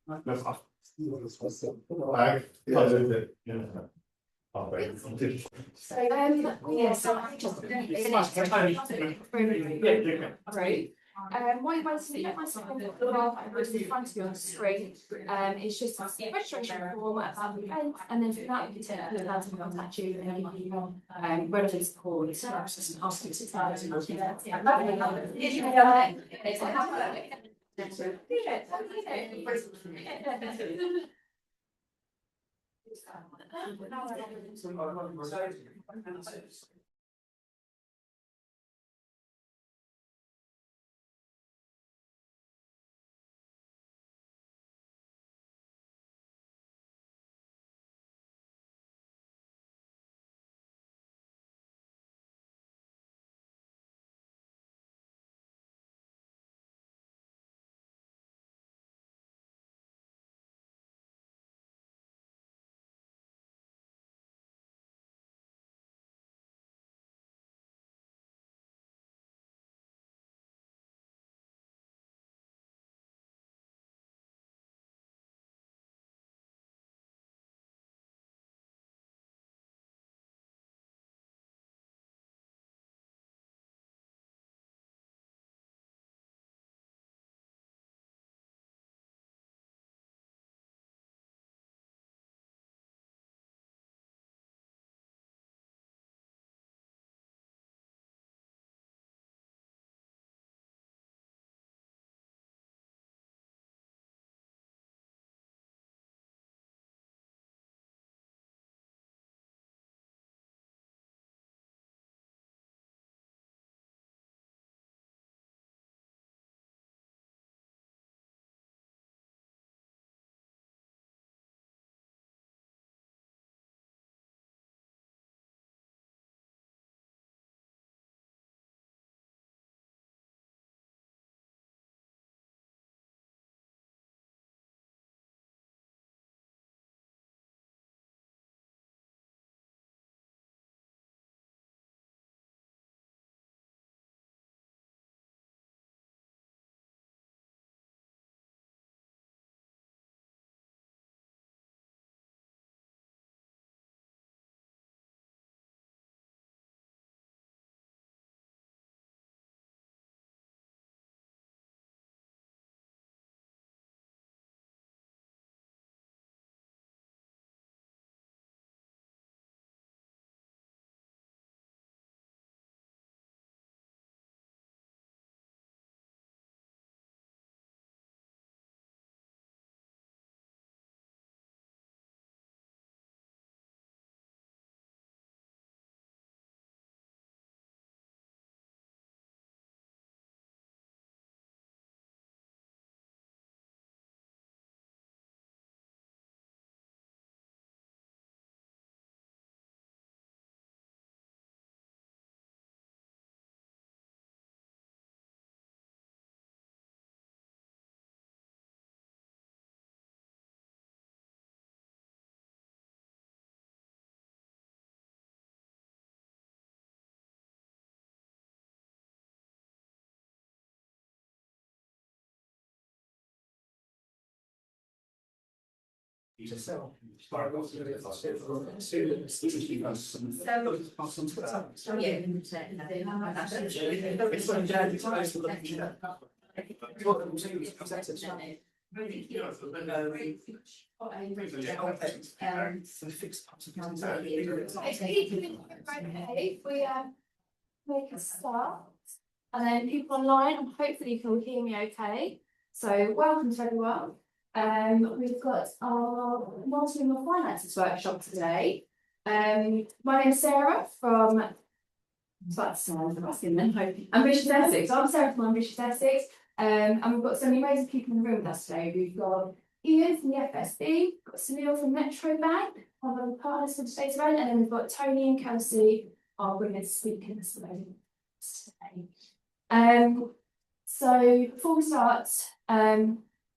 What you want to do, you want to have in front of you on the screen. It's just a registration form about the event, and then from that you can take the lads and contact you and give you relevant support. So just ask you to tell us. Make a start, and then people online, and hopefully you can hear me okay. So welcome to everyone. We've got our marketing and finances workshop today. My name is Sarah from Ambitious Essex. I'm Sarah from Ambitious Essex, and we've got so many amazing people in the room with us today. We've got Ian from the FSB, got Sunil from Metro Bank, one of the partners for today's event, and then we've got Tony and Kelsey, our women speakers today. So before we start,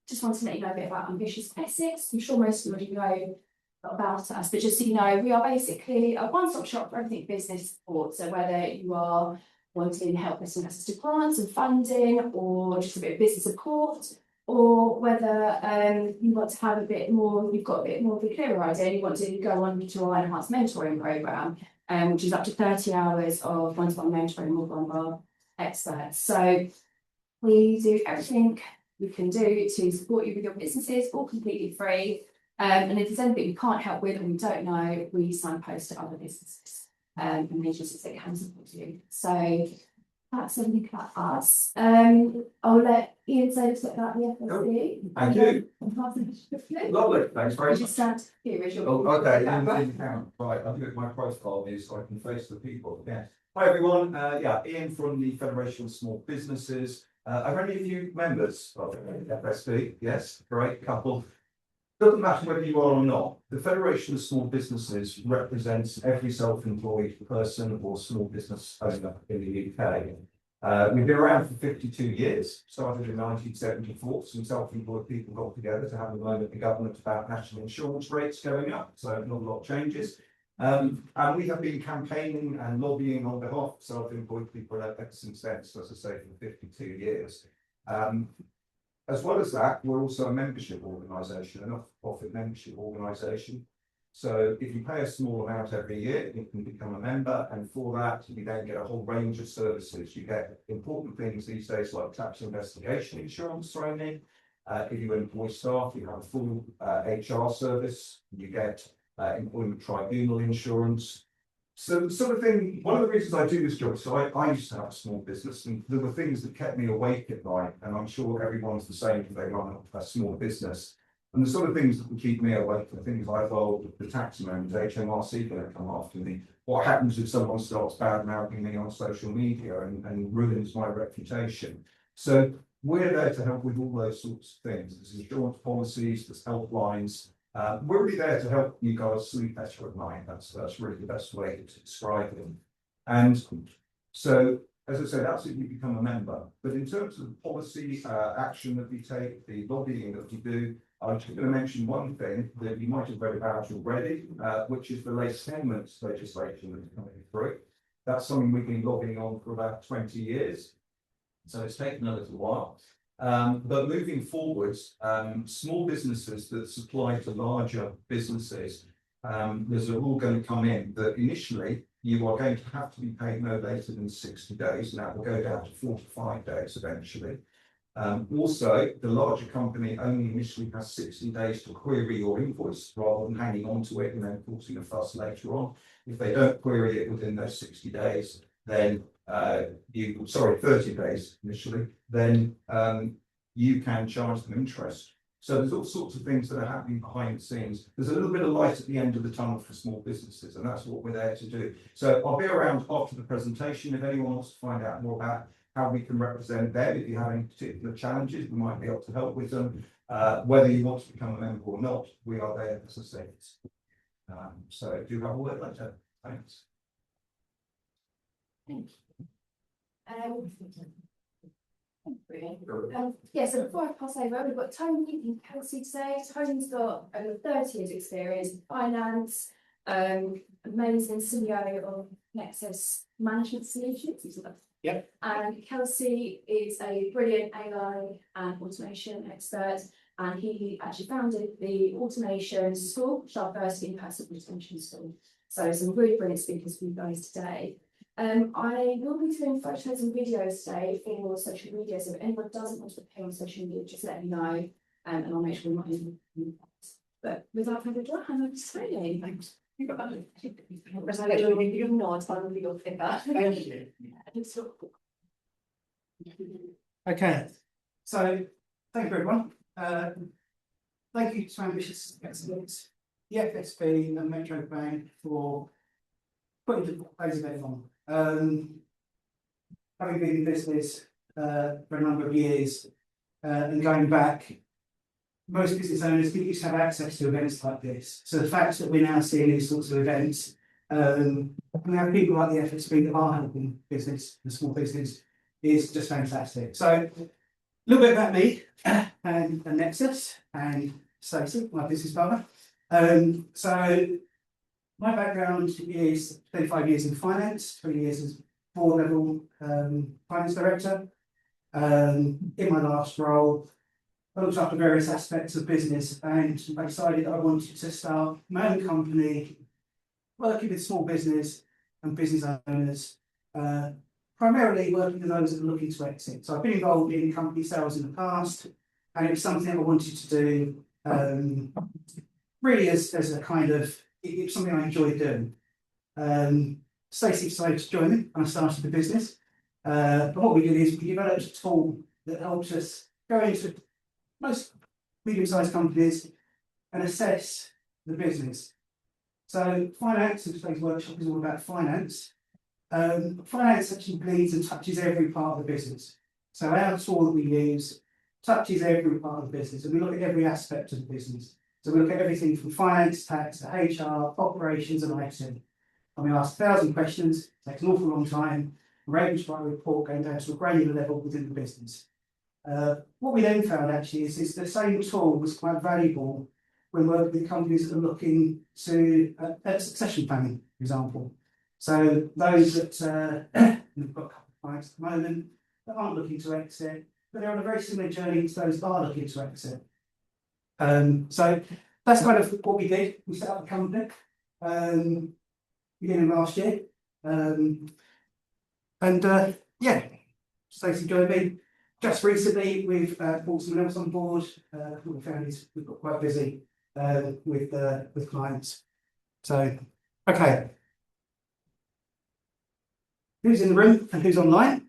just wanted to let you know a bit about Ambitious Essex. I'm sure most of you already know about us, but just so you know, we are basically a one-stop shop for everything business support. So whether you are wanting help with some access to grants and funding, or just a bit of business support, or whether you want to have a bit more, you've got a bit more of a clearer idea, you want to go on to our enhanced mentoring programme, which is up to 30 hours of one-to-one mentoring with one of our experts. So we do everything we can do to support you with your businesses, all completely free. And if there's anything we can't help with and we don't know, we signpost to other businesses and agencies that can support you. So that's everything about us. I'll let Ian say a bit about the FSD. Thank you. Lovely, thanks very much. Just stand here as your Okay, right, I'll do it my profile is so I can face the people. Yeah. Hi everyone, yeah, Ian from the Federation of Small Businesses. I've only a few members of the FSD, yes, great couple. Doesn't matter whether you are or not, the Federation of Small Businesses represents every self-employed person or small business owner in the UK. We've been around for 52 years, started in 1974, some self-employed people got together to have a moment with the government about national insurance rates going up, so not a lot of changes. And we have been campaigning and lobbying on behalf of self-employed people ever since then, so as I say, for 52 years. As well as that, we're also a membership organisation, a not-for-profit membership organisation. So if you pay a small amount every year, you can become a member, and for that, you then get a whole range of services. You get important things these days like tax investigation insurance thrown in. If you employ staff, you have a full HR service. You get employment tribunal insurance. So the sort of thing, one of the reasons I do this job, so I used to have a small business and there were things that kept me awake at night, and I'm sure everyone's the same if they run a small business. And the sort of things that would keep me awake are things like, well, the tax amount, HMRC going to come after me. What happens if someone starts bad-mouthing me on social media and ruins my reputation? So we're there to help with all those sorts of things. There's insurance policies, there's helplines. We're really there to help you guys sleep better at night. That's really the best way to describe it. And so, as I said, that's if you become a member. But in terms of the policy action that we take, the lobbying that we do, I'm just going to mention one thing that you might have read about already, which is the latest amendments legislation that's coming through. That's something we've been lobbying on for about 20 years. So it's taken a little while. But moving forwards, small businesses that supply to larger businesses, there's a rule going to come in that initially you are going to have to be paid no later than 60 days, and that will go down to 45 days eventually. Also, the larger company only initially has 60 days to query your invoice rather than hanging on to it and then causing a fuss later on. If they don't query it within those 60 days, then 30 days initially, then you can charge them interest. So there's all sorts of things that are happening behind the scenes. There's a little bit of light at the end of the tunnel for small businesses, and that's what we're there to do. So I'll be around after the presentation. If anyone wants to find out more about how we can represent them, if you have any particular challenges, we might be able to help with them. Whether you want to become a member or not, we are there, as I say. So do have a word later. Thanks. Thank you. Yeah, so before I pass over, we've got Tony and Kelsey today. Tony's got over 30 years experience in finance, amazing CEO of Essex Management Solutions. Yep. And Kelsey is a brilliant AI and automation expert, and he actually founded the automation school, which is our first in-person automation school. So some really brilliant speakers for you guys today. I will be doing photos and videos today for social media, so if anyone doesn't want to appear on social media, just let me know, and I'll make sure we're not in the But without further ado, I'll hand over to Tony. Thanks. You got that? You're not, I'm your figure. Okay, so thank you everyone. Thank you to Ambitious Excellence, the FSB and Metro Bank for putting the phase event on. Having been in business for a number of years and going back, most business owners didn't used to have access to events like this. So the fact that we're now seeing these sorts of events, and we have people like the FSB that are helping business, the small business, is just fantastic. So a little bit about me and Nexus and Stacey, my business partner. So my background is 35 years in finance, 20 years as board level finance director. In my last role, I looked after various aspects of business, and I decided that I wanted to start my own company, working with small business and business owners, primarily working with those that are looking to exit. So I've been involved in company sales in the past, and it was something I wanted to do really as a kind of, it's something I enjoyed doing. Stacey decided to join me and I started the business. But what we did is we developed a tool that helped us go into most medium-sized companies and assess the business. So finance, and today's workshop is all about finance. Finance actually bleeds and touches every part of the business. So our tool that we use touches every part of the business, and we look at every aspect of the business. So we look at everything from finance, tax, to HR, operations, and IT. And we ask 1,000 questions, takes an awful long time. We're able to write a report going down to a granular level within the business. What we then found actually is the same tool was quite valuable when working with companies that are looking to at succession planning, for example. So those that we've got a couple of clients at the moment that aren't looking to exit, but they're on a very similar journey to those that are looking to exit. So that's kind of what we did. We set up a company beginning of last year, yeah, Stacey joined me. Just recently, we've brought someone else on board. What we found is we've got quite busy with clients. So, okay. Who's in the room and who's online?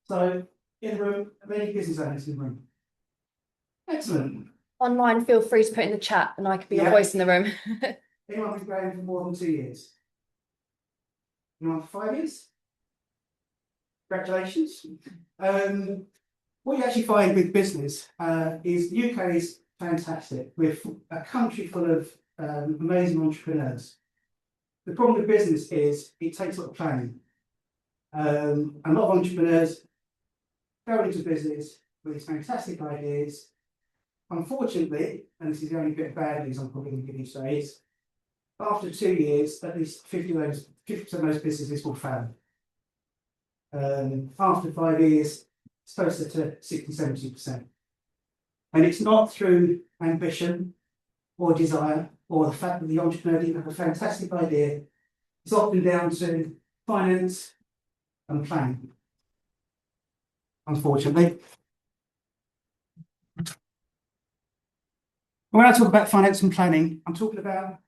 So, in the room, are there any business owners in the room? Excellent. Online, feel free to put in the chat and I could be a voice in the room. Anyone who's been going for more than 2 years? Anyone for 5 years? Congratulations. What you actually find with business is the UK is fantastic. We're a country full of amazing entrepreneurs. The problem with business is it takes a lot of planning. A lot of entrepreneurs go into business with these fantastic ideas. Unfortunately, and this is the only bit of bad news I'm probably going to give you today, is after 2 years, at least 50% of those businesses will fail. After 5 years, it's closer to 60–70%. And it's not through ambition or desire or the fact that the entrepreneur didn't have a fantastic idea. It's often down to finance and planning, unfortunately. When I talk about finance and planning, I'm talking about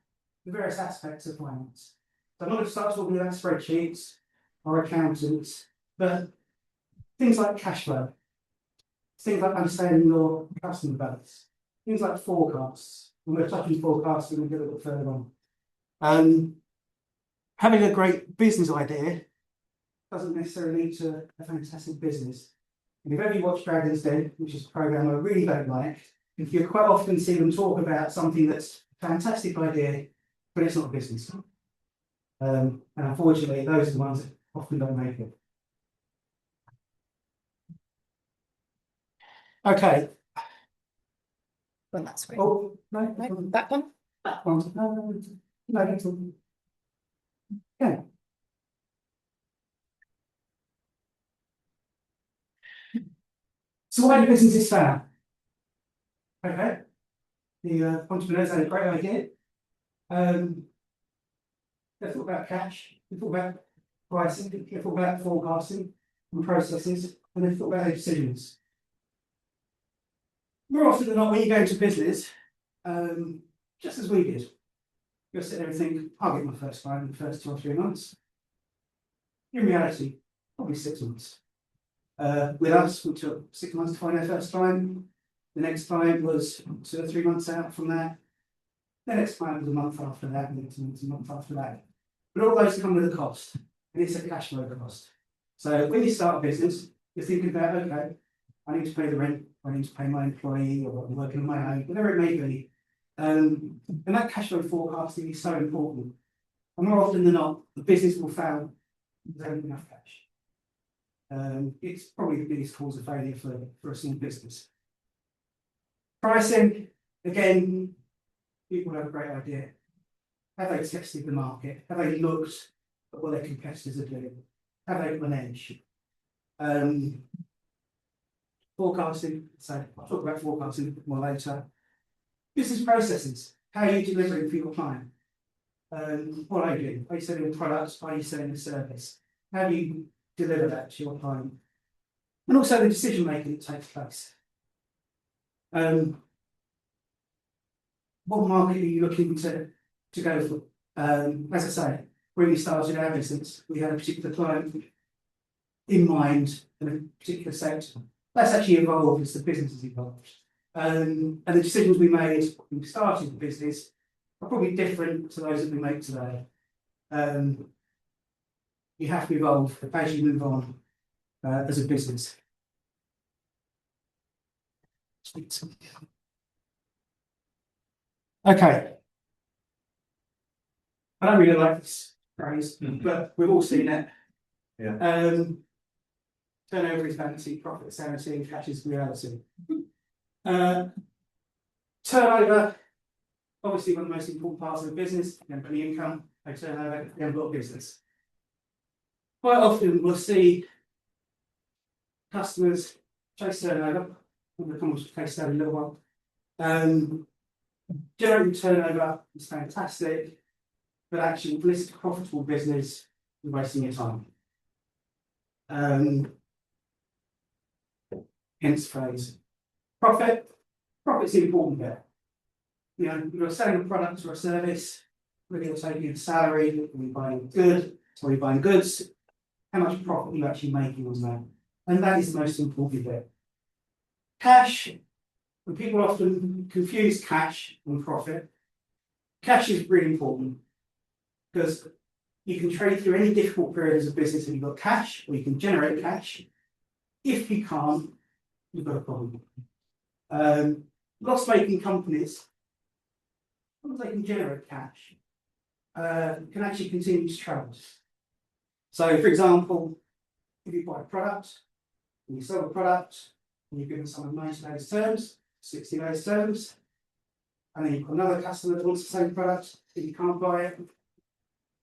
the various aspects of finance. So I'm not going to start talking about spreadsheets or accountants, but things like cash flow, things like understanding your customer base, things like forecasts. When we're touching forecasting, we'll get a little further on. Having a great business idea doesn't necessarily lead to a fantastic business. And if ever you watch Dragon's Den, which is a program I really don't like, you quite often see them talk about something that's a fantastic idea, but it's not a business. And unfortunately, those are the ones that often don't make it. Okay. On that screen. Oh, no, No, that one. that one. No, that's all. Yeah. So why do businesses fail? Okay. The entrepreneurs had a great idea. They thought about cash, they thought about pricing, they thought about forecasting and processes, and they thought about their decisions. More often than not, when you go into business, just as we did, you'll sit there and think, I'll get my first client in the first 2 or 3 months. In reality, probably 6 months. With us, we took 6 months to find our first client. The next client was 2 or 3 months out from that. The next client was a month after that, and the next month, a month after that. But all those come with a cost, and it's a cash flow cost. So when you start a business, you're thinking about, okay, I need to pay the rent, I need to pay my employee, or I'm working on my own, whatever it may be. And that cash flow forecasting is so important. And more often than not, the business will fail because they don't have enough cash. It's probably the biggest cause of failure for a small business. Pricing, again, people have a great idea. Have they tested the market? Have they looked at what their competitors are doing? Have they got an edge? forecasting, so I'll talk about forecasting a bit more later. Business processes, how are you delivering for your client? What are you doing? Are you selling a product? Are you selling a service? How do you deliver that to your client? And also the decision making that takes place. What market are you looking to go for? As I say, when we started our business, we had a particular client in mind in a particular sector. That's actually evolved as the business has evolved. And the decisions we made when we started the business are probably different to those that we make today. You have to evolve as you move on as a business. Okay. I don't really like this phrase, but we've all seen it. Yeah. Turnover is vanity, profit is sanity, and cash is reality. Turnover, obviously one of the most important parts of the business. You haven't got any income, no turnover, you haven't got a business. Quite often we'll see customers chase turnover. We'll come to a case study in a little while. Generating turnover is fantastic, but actually, if it's a profitable business, you're wasting your time. Hence the phrase. Profit's the important bit. You know, you're selling a product or a service, whether you're taking a salary, whether you're buying a good, or you're buying goods, how much profit are you actually making on that? And that is the most important bit. Cash, when people often confuse cash and profit, cash is really important because you can trade through any difficult period as a business and you've got cash, or you can generate cash. If you can't, you've got a problem. Loss-making companies, once they can generate cash, can actually continue to travel. So, for example, if you buy a product, and you sell the product, and you've given someone 90 days terms, 60 days terms, and then you've got another customer that wants the same product, if you can't buy it,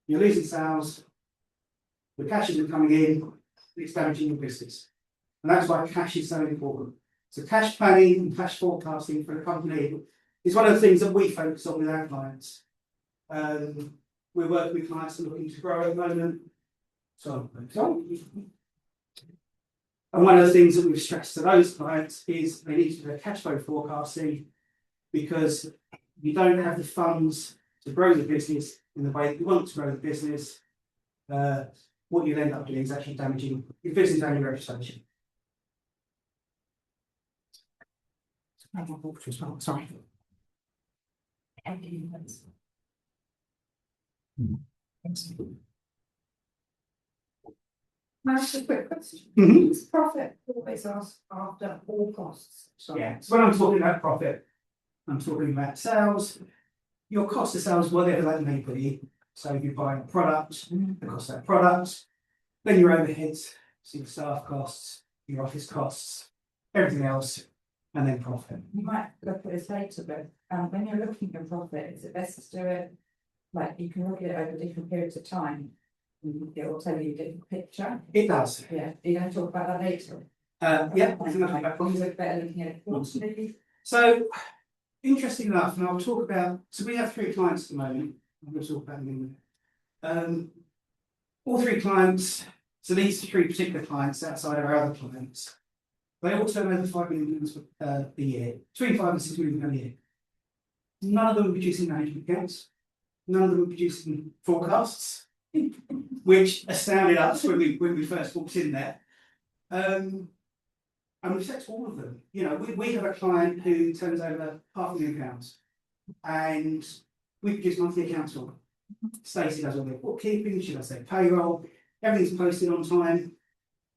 you're losing sales, the cash isn't coming in, it's damaging your business. And that's why cash is so important. So cash planning and cash forecasting for a company is one of the things that we focus on with our clients. We're working with clients that are looking to grow at the moment. And one of the things that we've stressed to those clients is they need to do their cash flow forecasting, because if you don't have the funds to grow the business in the way that you want to grow the business, what you'll end up doing is actually damaging your business and your reputation. Sorry. That's a quick question. Is profit always asked after all costs? Yeah. So when I'm talking about profit, I'm talking about sales. Your cost of sales, whatever that may be. So if you buy a product, the cost of that product, then your overheads, so your staff costs, your office costs, everything else, and then profit. You might look at this later, but when you're looking at profit, is it best to do it like you can look at it over different periods of time? It will tell you a different picture. It does. Yeah. Are you going to talk about that later? Yeah, I think I'll come back on. Is it better looking at it quarterly? So, interesting enough, and I'll talk about, so we have 3 clients at the moment. I'm going to talk about them in a minute. All 3 clients, so these 3 particular clients outside of our other clients, they all turn over £5 million a year, between 5 and 6 million a year. None of them are producing management accounts, none of them are producing forecasts, which astounded us when we first walked in there. And we've said to all of them, you know, we have a client who turns over £500,000 and we produce monthly accounts for them. Stacey does all their bookkeeping, she does their payroll, everything's posted on time,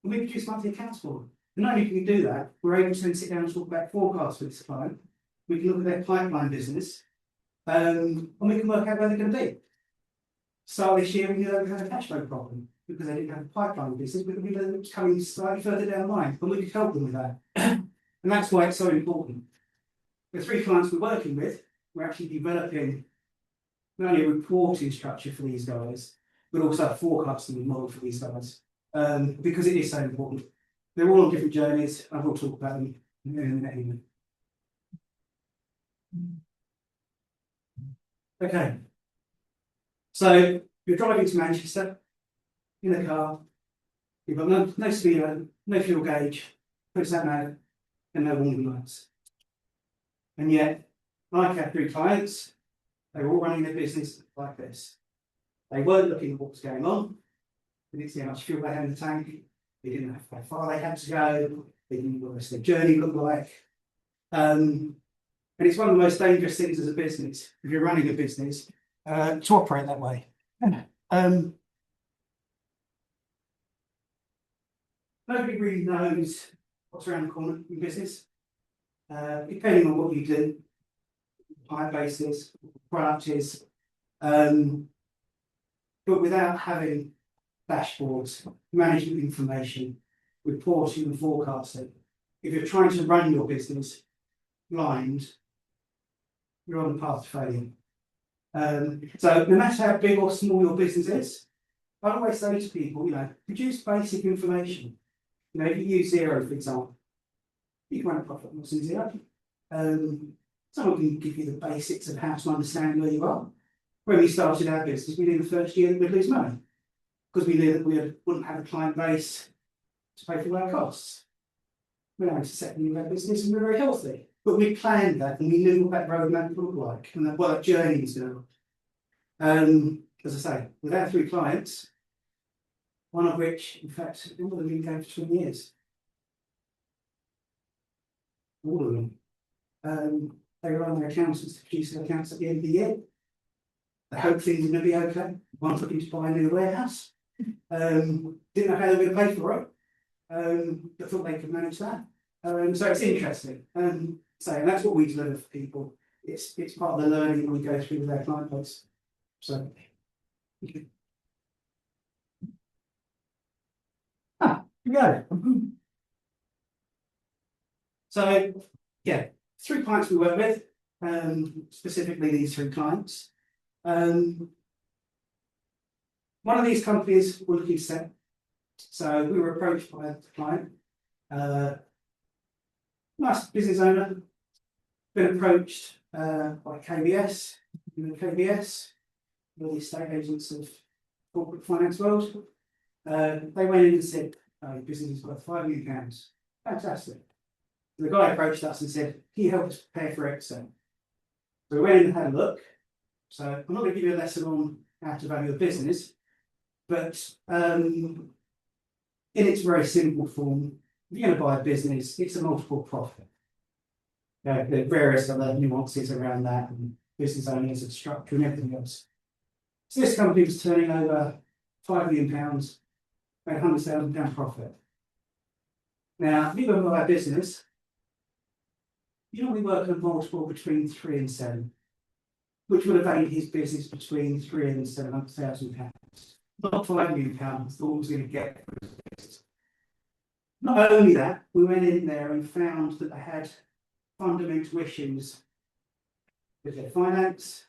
and we produce monthly accounts for them. And not only can we do that, we're able to then sit down and talk about forecasts with this client. We can look at their pipeline business, and we can work out where they're going to be. So this year we knew that we had a cash flow problem because they didn't have a pipeline business, but we knew it was coming slightly further down the line, but we could help them with that. And that's why it's so important. The 3 clients we're working with, we're actually developing not only a reporting structure for these guys, but also a forecasting model for these guys, because it is so important. They're all on different journeys. I will talk about them in a minute anyway. Okay. So you're driving to Manchester in a car. You've got no speedo, no fuel gauge, no sat nav, and no warning lights. And yet, like our 3 clients, they were all running their business like this. They weren't looking at what was going on. They didn't see how much fuel they had in the tank. They didn't know how far they had to go. They didn't know what their journey looked like. And it's one of the most dangerous things as a business, if you're running a business, to operate that way. Nobody really knows what's around the corner in business. Depending on what you do, client basis, product is. But without having dashboards, management information, reporting and forecasting, if you're trying to run your business blind, you're on the path to failure. So no matter how big or small your business is, I always say to people, produce basic information. If you use Xero, for example, you can run a profit and loss in Xero. Someone can give you the basics of how to understand where you are. When we started our business, we knew the first year that we'd lose money because we knew that we wouldn't have a client base to pay for our costs. We're now into the second year of our business and we're very healthy. But we planned that and we knew what that roadmap would look like and what that journey is going to look. As I say, with our 3 clients, one of which, in fact, all of them been going for 20 years. All of them. They run their accountants to produce their accounts at the end of the year. They hope things are going to be okay. One's looking to buy a new warehouse. Didn't know how they were going to pay for it. But thought they could manage that. So it's interesting. And that's what we deliver for people. It's part of the learning that we go through with our client base. So, okay. Here we go. So, yeah, 3 clients we work with, specifically these 3 clients. One of these companies we're looking to sell. So we were approached by the client. Nice business owner, been approached by KBS, KBS, one of the estate agents of corporate finance world. They went in and said, your business is worth £5 million. Fantastic. The guy approached us and said, can you help us prepare for Excel? So we went in and had a look. So I'm not going to give you a lesson on how to value a business, but in its very simple form, if you're going to buy a business, it's a multiple profit. There are various other nuances around that, and business owners and structure and everything else. So this company was turning over £5 million, made £100,000 profit. Now, if you look at our business, you normally work on a multiple between 3 and 7, which would have valued his business between £300,000 and £700,000. Not £5 million, thought he was going to get for his business. Not only that, we went in there and found that they had fundamental issues with their finance,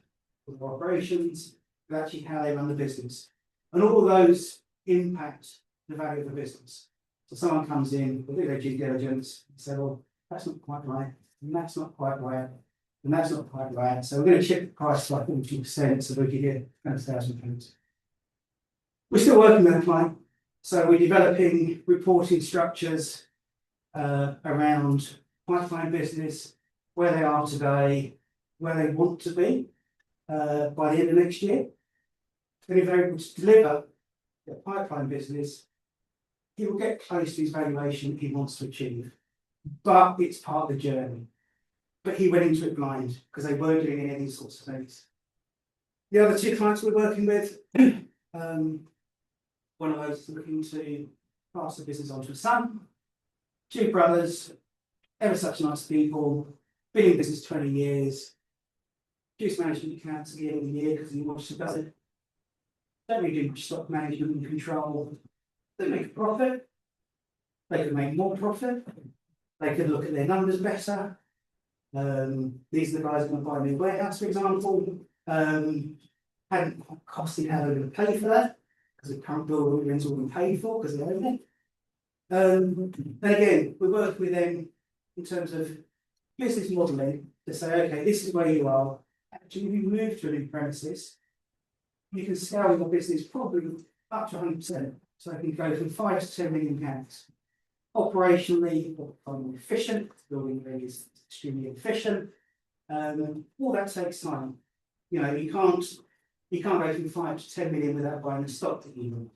with their operations, with actually how they run the business. And all of those impact the value of the business. So someone comes in, they do their due diligence, and say, well, that's not quite right, and that's not quite right, and that's not quite right. So we're going to chip the price by 40% so we can get £100,000. We're still working with the client. So we're developing reporting structures around pipeline business, where they are today, where they want to be by the end of next year. And if they're able to deliver their pipeline business, he will get close to his valuation he wants to achieve. But it's part of the journey. But he went into it blind because they weren't doing any of these sorts of things. The other 2 clients we're working with, one of those is looking to pass the business on to a son. 2 brothers, ever such nice people, been in business 20 years, produce management accounts at the end of the year because he wants to do it. Don't really do much stock management and control. They make a profit. They can make more profit. They can look at their numbers better. These are the guys who are going to buy a new warehouse, for example. Hadn't costed how they're going to pay for that, because the current building rent's all been paid for because they own it. And again, we work with them in terms of business modelling to say, okay, this is where you are. Actually, if you move to a new premises, you can scale your business probably up to 100%. So it can go from 5 to 10 million pounds. Operationally, more efficient, building is extremely efficient. All that takes time. You know, you can't go from 5 to 10 million without buying the stock that you want.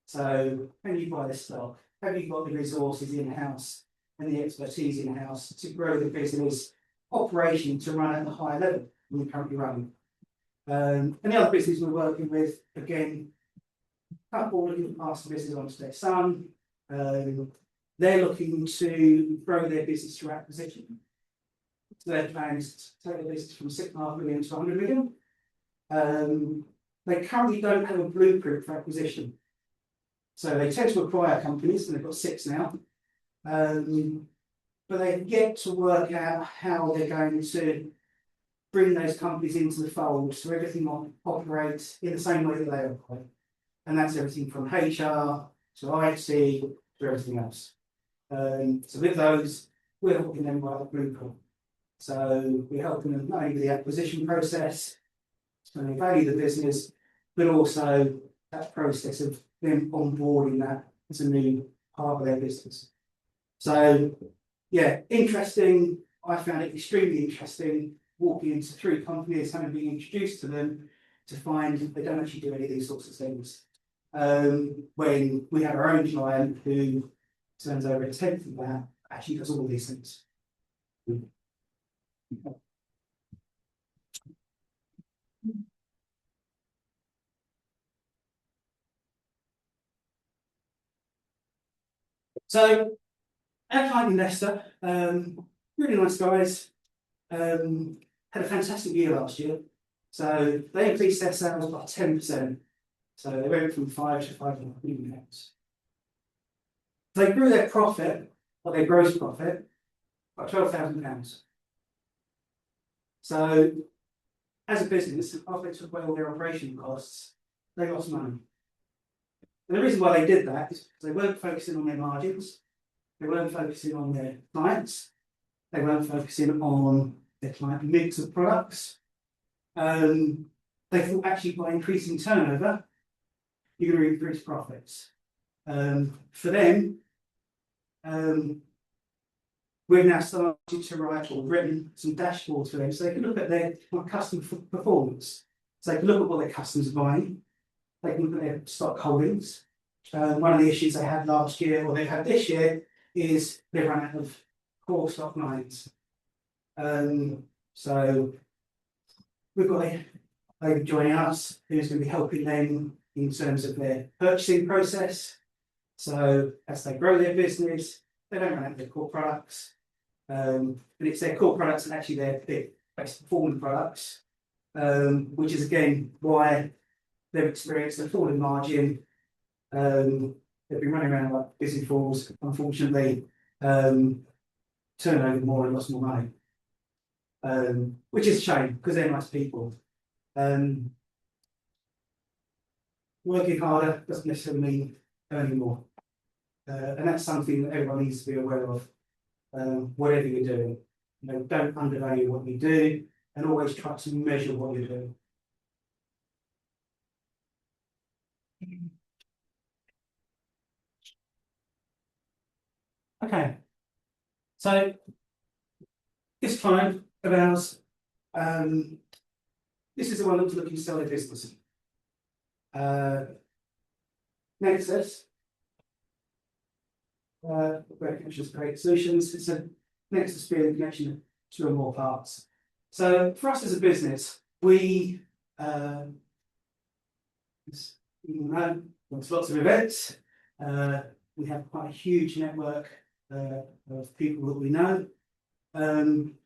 So when you buy the stock, have you got the resources in-house and the expertise in-house to grow the business operation to run at a higher level than you're currently running? And the other business we're working with, again, couple looking to pass the business on to their son. They're looking to grow their business through acquisition. So their plan is to take the business from 6.5 million to 100 million. They currently don't have a blueprint for acquisition. So they tend to acquire companies, and they've got 6 now. But they've yet to work out how they're going to bring those companies into the fold so everything operates in the same way that they operate. And that's everything from HR to IT to everything else. So with those, we're helping them write a blueprint. So we're helping them not only with the acquisition process, so they value the business, but also that process of them onboarding that as a new part of their business. So yeah, interesting. I found it extremely interesting walking into 3 companies, having been introduced to them, to find they don't actually do any of these sorts of things. When we have our own client who turns over 1/10 of that, actually does all these things. So, our client investor, really nice guys, had a fantastic year last year. So they increased their sales by 10%. So they went from 5 to 5.5 million pounds. They grew their profit, or their gross profit, by £12,000. So, as a business, after they took away all their operation costs, they lost money. And the reason why they did that is because they weren't focusing on their margins, they weren't focusing on their clients, they weren't focusing on their client mix of products. They thought actually by increasing turnover, you're going to increase profits. For them, we've now started to write or written some dashboards for them so they can look at their customer performance. So they can look at what their customers are buying, they can look at their stock holdings. One of the issues they had last year, or they've had this year, is they've run out of core stock lines. So we've got a lady joining us who's going to be helping them in terms of their purchasing process. So as they grow their business, they don't run out of their core products. And it's their core products and actually their best performing products, which is again why they've experienced a fall in margin. They've been running around like busy fools, unfortunately, turn over more and lost more money. Which is a shame because they're nice people. Working harder doesn't necessarily mean earning more. And that's something that everyone needs to be aware of, whatever you're doing. You know, don't undervalue what you do and always try to measure what you're doing. Okay, so this client of ours, this is the one that's looking to sell their business. Nexus, Great Connections, Great Solutions. It's a Nexus being a connection of 2 or more parts. So for us as a business, we lots of events. We have quite a huge network of people that we know. I'm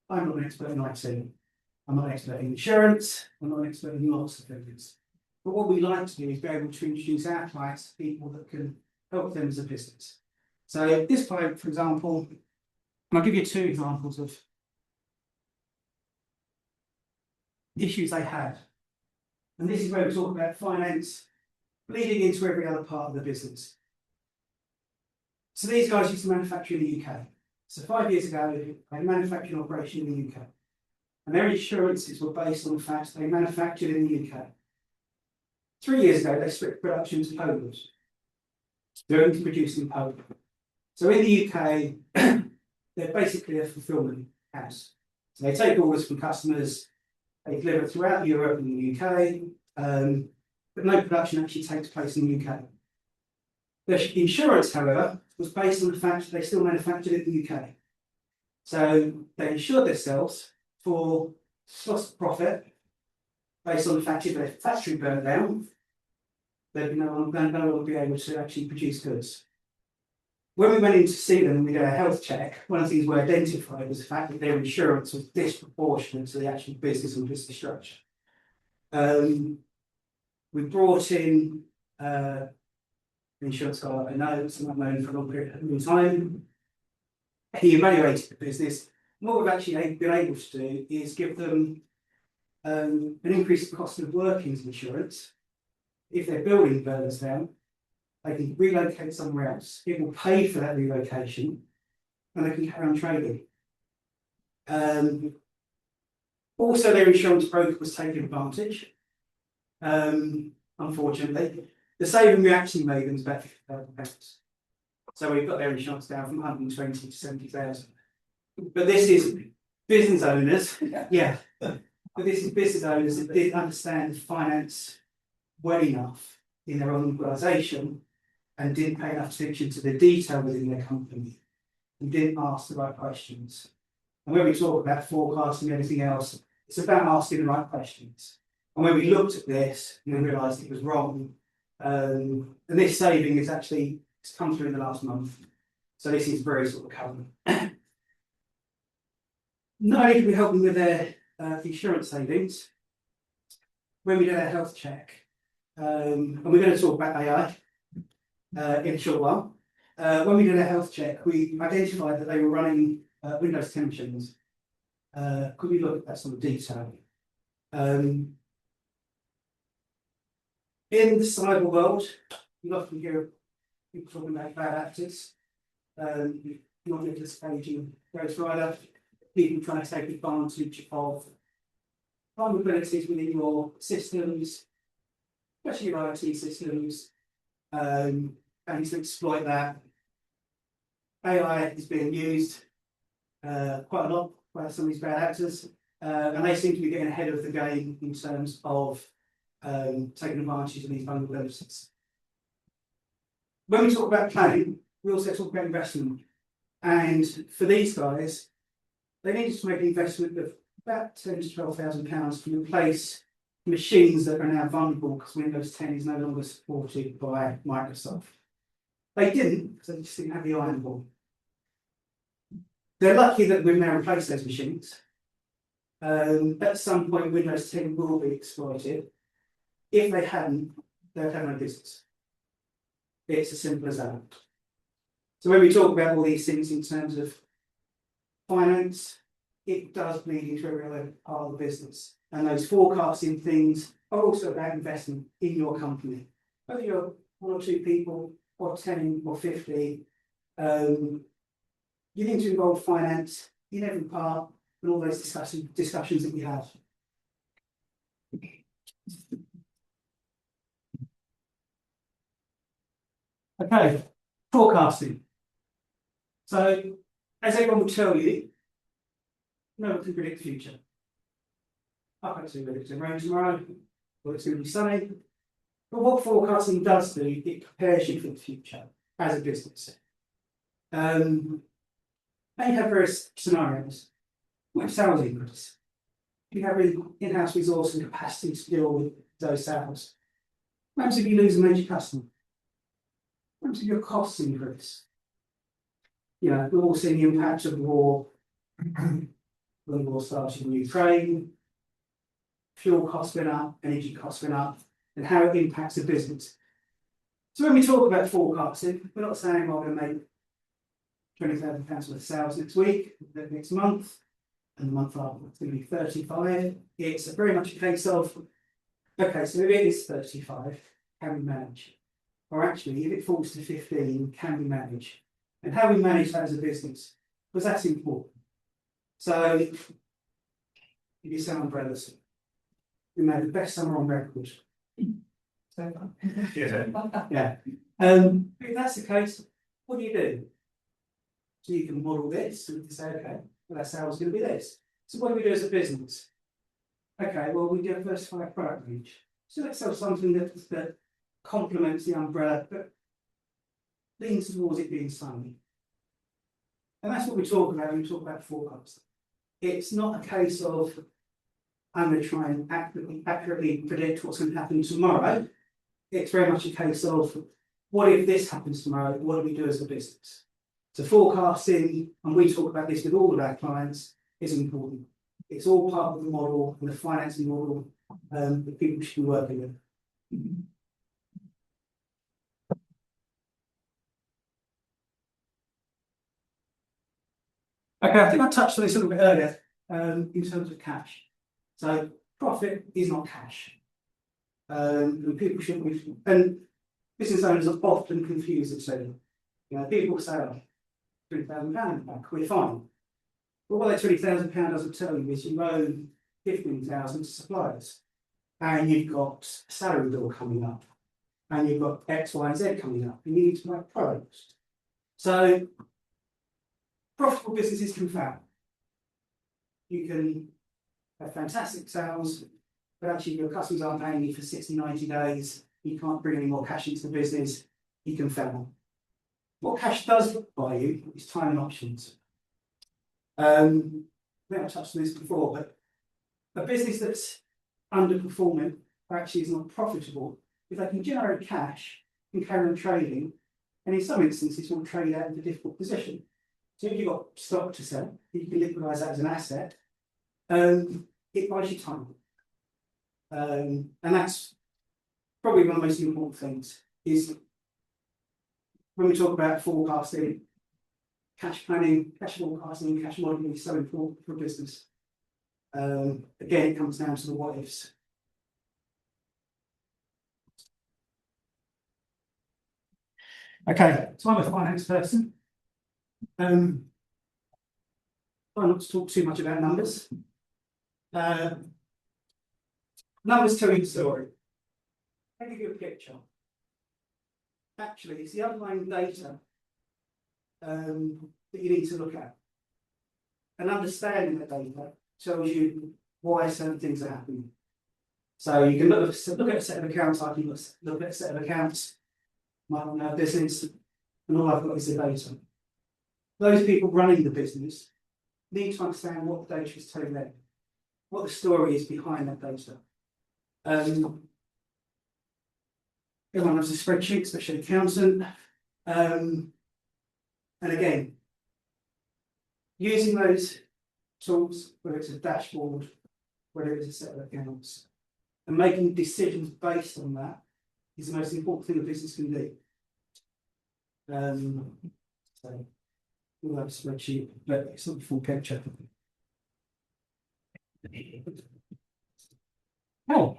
not an expert in IT. I'm not an expert in insurance. I'm not an expert in lots of things. But what we like to do is be able to introduce our clients to people that can help them as a business. So this client, for example, and I'll give you 2 examples of issues they had. And this is where we talk about finance bleeding into every other part of the business. So these guys used to manufacture in the UK. So 5 years ago, they had a manufacturing operation in the UK. And their insurances were based on the fact they manufactured in the UK. 3 years ago, they switched production to Poland. They're only producing in Poland. So in the UK, they're basically a fulfillment house. So they take orders from customers, they deliver throughout Europe and the UK, but no production actually takes place in the UK. The insurance, however, was based on the fact that they still manufactured in the UK. So they insured themselves for loss of profit based on the fact that if their factory burnt down, they'd no longer be able to actually produce goods. When we went in to see them and we did a health check, one of the things we identified was the fact that their insurance was disproportionate to the actual business and business structure. We brought in an insurance guy I know, someone I've known for a long period of time. He evaluated the business. And what we've actually been able to do is give them an increased cost of workings insurance. If their building burns down, they can relocate somewhere else. It will pay for that relocation and they can carry on trading. Also, their insurance broker was taking advantage. Unfortunately, the saving we actually made them was about £50,000. So we've got their insurance down from 120 to 70,000. But this is business owners, yeah. But this is business owners that didn't understand finance well enough in their own organisation and didn't pay enough attention to the detail within their company and didn't ask the right questions. And when we talk about forecasting and everything else, it's about asking the right questions. And when we looked at this, we realised it was wrong. And this saving is actually it's come through in the last month. So this is very sort of covered. Not only did we help them with their insurance savings, when we did our health check, and we're going to talk about AI in a short while. When we did a health check, we identified that they were running Windows 10 machines. Could we look at that sort of detail? In the cyber world, you often hear people talking about bad actors, not Nicholas Cage and Ghost Rider, people trying to take advantage of vulnerabilities within your systems, especially your IT systems, and to exploit that. AI is being used quite a lot by some of these bad actors, and they seem to be getting ahead of the game in terms of taking advantage of these vulnerabilities. When we talk about planning, we also talk about investment. And for these guys, they needed to make an investment of about £10,000 to £12,000 to replace machines that are now vulnerable because Windows 10 is no longer supported by Microsoft. They didn't because they just didn't have the iron ball. They're lucky that we've now replaced those machines. At some point, Windows 10 will be exploited. If they hadn't, they would have no business. It's as simple as that. So when we talk about all these things in terms of finance, it does bleed into every other part of the business. And those forecasting things are also about investment in your company. Whether you're 1 or 2 people, or 10 or 50, you need to involve finance in every part and all those discussions that we have. Okay, forecasting. So, as everyone will tell you, no one can predict the future. I can't see whether it's going to rain tomorrow or it's going to be sunny. But what forecasting does do, it prepares you for the future as a business. And you have various scenarios. Like sales increase. You have in-house resource and capacity to deal with those sales. What happens if you lose a major customer? What happens if your costs increase? You know, we've all seen the impact of the war. When the war started in Ukraine, fuel costs went up, energy costs went up, and how it impacts the business. So when we talk about forecasting, we're not saying we're going to make £20,000 worth of sales next week, next month, and the month after it's going to be 35. It's very much a case of, okay, so if it is 35, can we manage? Or actually, if it falls to 15, can we manage? and how we manage that as a business, because that's important. So, if you sell umbrellas, we made the best summer on record. So, Yeah. Yeah. If that's the case, what do? So you can model this, and you can say, okay, well, our sales going to be this. So what do we do as a business? Okay, well, we diversify our product range. So let's sell something that complements the umbrella, but leans towards it being sunny. And that's what we talk about when we talk about forecast. It's not a case of I'm going to try and accurately predict what's going to happen tomorrow. It's very much a case of what if this happens tomorrow? What do we do as a business? So forecasting, and we talk about this with all of our clients, is important. It's all part of the model and the financing model that people should be working with. Okay, I think I touched on this a little bit earlier in terms of cash. So profit is not cash. And people should be, and business owners are often confused, etc. You know, people say, oh, £20,000 back, we're fine. But what that £20,000 doesn't tell you is you owe 15,000 to suppliers, and you've got a salary bill coming up, and you've got X, Y, and Z coming up, and you need to make products. So profitable businesses can fail. You can have fantastic sales, but actually your customers aren't paying you for 60, 90 days, you can't bring any more cash into the business, you can fail. What cash does buy you is time and options. I think I touched on this before, but a business that's underperforming or actually is not profitable, if they can generate cash and carry on trading, and in some instances will trade out of a difficult position. So if you've got stock to sell, you can liquidise that as an asset, it buys you time. And that's probably one of the most important things, is when we talk about forecasting, cash planning, cash forecasting, cash modelling is so important for a business. Again, it comes down to the what ifs. Okay, so I'm a finance person. Try not to talk too much about numbers. Numbers tell you the story. I'll give you a picture. Actually, it's the underlying data that you need to look at. And understanding that data tells you why certain things are happening. So you can look at a set of accounts, I can look at a set of accounts, might not know a business, and all I've got is the data. Those people running the business need to understand what the data is telling them, what the story is behind that data. Everyone loves a spreadsheet, especially an accountant. And again, using those tools, whether it's a dashboard, whether it's a set of accounts, and making decisions based on that is the most important thing a business can do. So we'll have a spreadsheet, but it's not the full picture. Oh.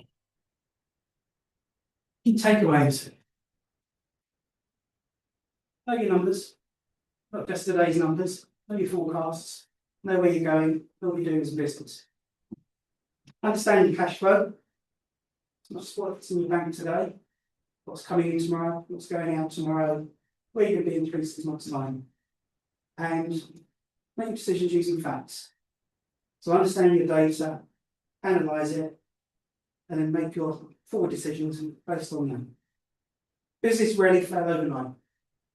Key takeaways. Know your numbers, not just today's numbers, know your forecasts, know where you're going, know what you're doing as a business. Understand your cash flow. It's not just what's in your bank today, what's coming in tomorrow, what's going out tomorrow, where you're going to be in 3 to 6 months' time. And make decisions using facts. So understand your data, analyse it, and then make your forward decisions based on them. Business rarely fail overnight.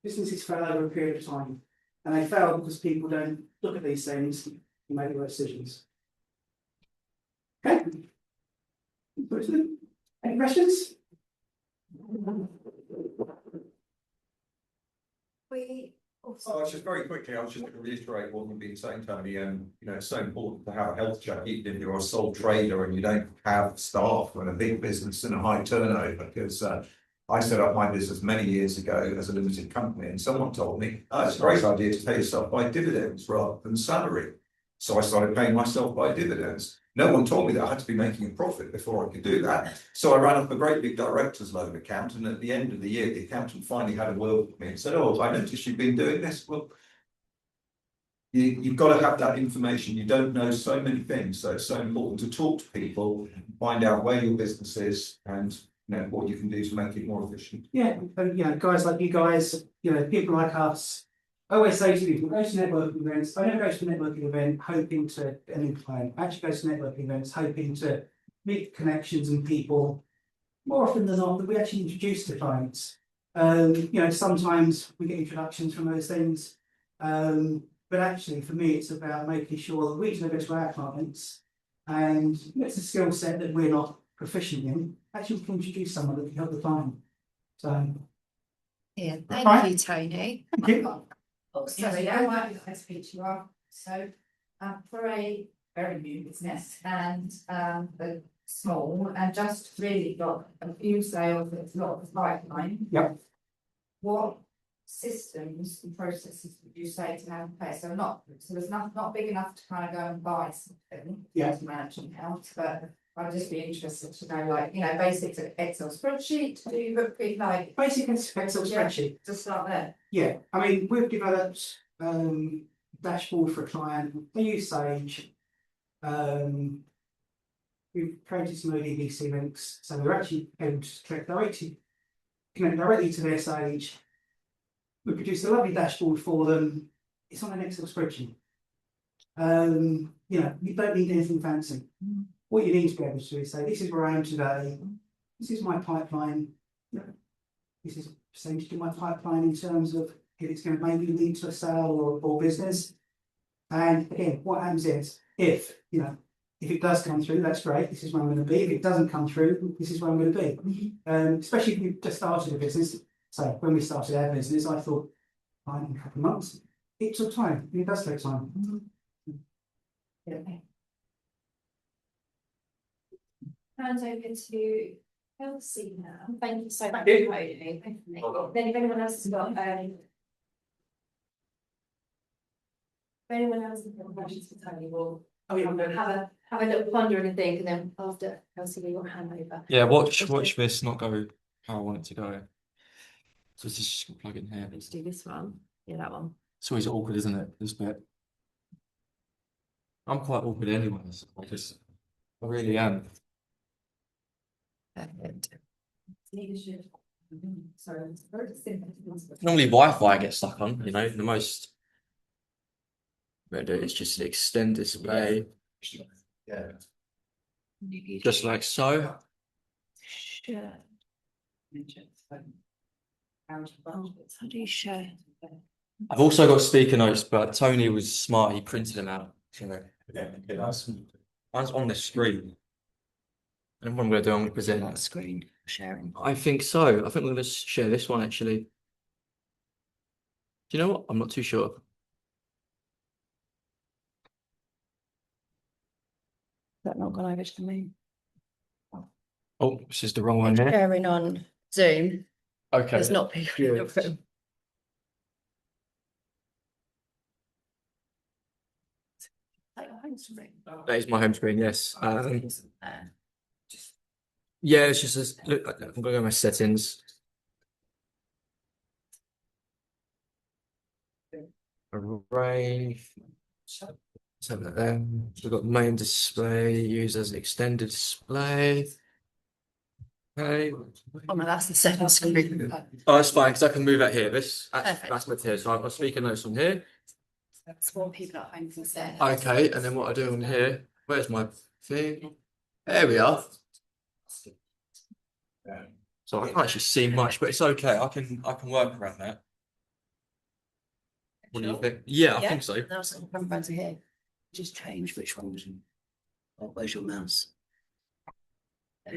Businesses fail over a period of time, and they fail because people don't look at these things and make the right decisions. Okay. Any questions? Oh, just very quickly, I was just going to reiterate what we've been saying, Tony. You know, it's so important to have a health check, even if you're a sole trader and you don't have staff and a big business and a high turnover. Because I set up my business many years ago as a limited company, and someone told me, "Oh, it's a great idea to pay yourself by dividends rather than salary." So I started paying myself by dividends. No one told me that I had to be making a profit before I could do that. So I ran up a great big director's loan account, and at the end of the year, the accountant finally had a word with me and said, "Oh, I noticed you've been doing this." Well, you've got to have that information. You don't know so many things, so it's so important to talk to people, find out where your business is, and what you can do to make it more efficient. Yeah, and guys like you guys, people like us. I always say to people, go to networking events. I never go to a networking event hoping to get a new client. I actually go to networking events hoping to meet connections and people. More often than not, that we actually introduce to clients. Sometimes we get introductions from those things. But actually, for me, it's about making sure that we deliver to our clients, and it's a skill set that we're not proficient in. Actually, we can introduce someone that can help the client. So, Yeah, Right. thank you, Tony. thank you. Oh, sorry, I might be speak you are. So, for a very new business and a small and just really got a few sales, it's not the pipeline. Yep. What systems and processes would you say to have in place? So there's not big enough to kind of go and buy something. Yeah. To manage an account, but I'd just be interested to know, like, basics of Excel spreadsheet, do you look pretty like Basic Excel spreadsheet. to start there? Yeah, I mean, we've developed dashboard for a client. They use Sage. We've created some ODBC links, so we're actually able to connect directly to their Sage. We produced a lovely dashboard for them. It's on an Excel spreadsheet. You don't need anything fancy. What you need to be able to do is say, this is where I am today. This is my pipeline. This is a percentage of my pipeline in terms of if it's going to maybe lead to a sale or business. And again, what happens is, if it does come through, that's great. This is where I'm going to be. If it doesn't come through, this is where I'm going to be. Especially if you've just started a business. So when we started our business, I thought, fine, in a couple of months. It took time. It does take time. Hands over to Kelsey now. Thank you so much. Thank you. Then if anyone else has got, if anyone else has got questions for Tony, we'll have a little ponder and think, and then after Kelsey, we will hand over. Yeah, watch this not go how I want it to go. So it's just plug in here. Let's do this one. Yeah, that one. It's always awkward, isn't it? This bit. I'm quite awkward anyways. I really am. Perfect. Leadership. Sorry, it's very simple. Normally Wi-Fi gets stuck on, the most it's just extend display. Yeah. Just like so. Share. Oh, how do you share? I've also got speaker notes, but Tony was smart, he printed them out. So mine's on the screen. And what I'm going to do, I'm going to present That screen sharing. I think so. I think we're going to share this one actually. Do you know what? I'm not too sure. That not gone over to me. Oh, this is the wrong one here. Sharing on Zoom. Okay. There's not people in the Good. room. That is my home screen, yes. Yeah, it's just look. I'm going to go to my settings. Array. So we've got main display, use as extended display. Okay. Oh no, that's the second screen. Oh, that's fine because I can move out here. That's Perfect. my tier. So I've got speaker notes on here. That's what people at home can say. Okay, and then what I do on here? Where's my thing? There we are. So I can't actually see much, but it's okay. I can work around that. What do you think? Yeah, I think so. Now it's come back to here. Just change which one. Oh, where's your mouse? There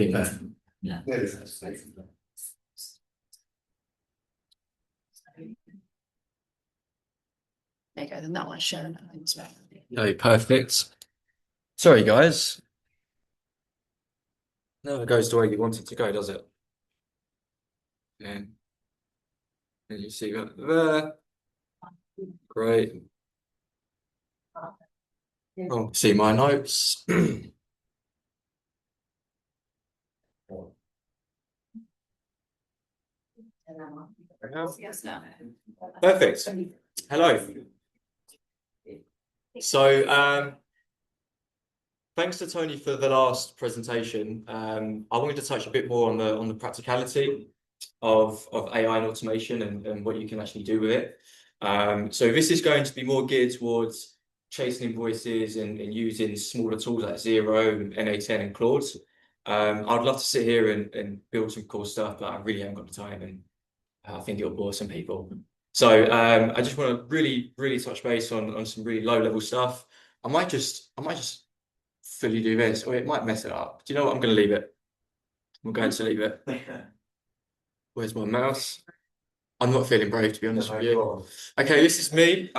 you go. Yeah. There you go. Then that one's sharing. I think as well. Okay, perfect. Sorry, guys. No, it goes the way you want it to go, does it? And you see that there. Great. Oh, see my notes. Perfect. Hello. So, thanks to Tony for the last presentation. I wanted to touch a bit more on the practicality of AI and automation and what you can actually do with it. So this is going to be more geared towards chasing invoices and using smaller tools like Xero and NA10 and Claude. I'd love to sit here and build some cool stuff, but I really haven't got the time, and I think it'll bore some people. So I just want to really touch base on some really low level stuff. I might just fully do this, or it might mess it up. Do you know what? I'm going to leave it. I'm going to leave it. Where's my mouse? I'm not feeling brave, to be honest with you. Okay, this is me.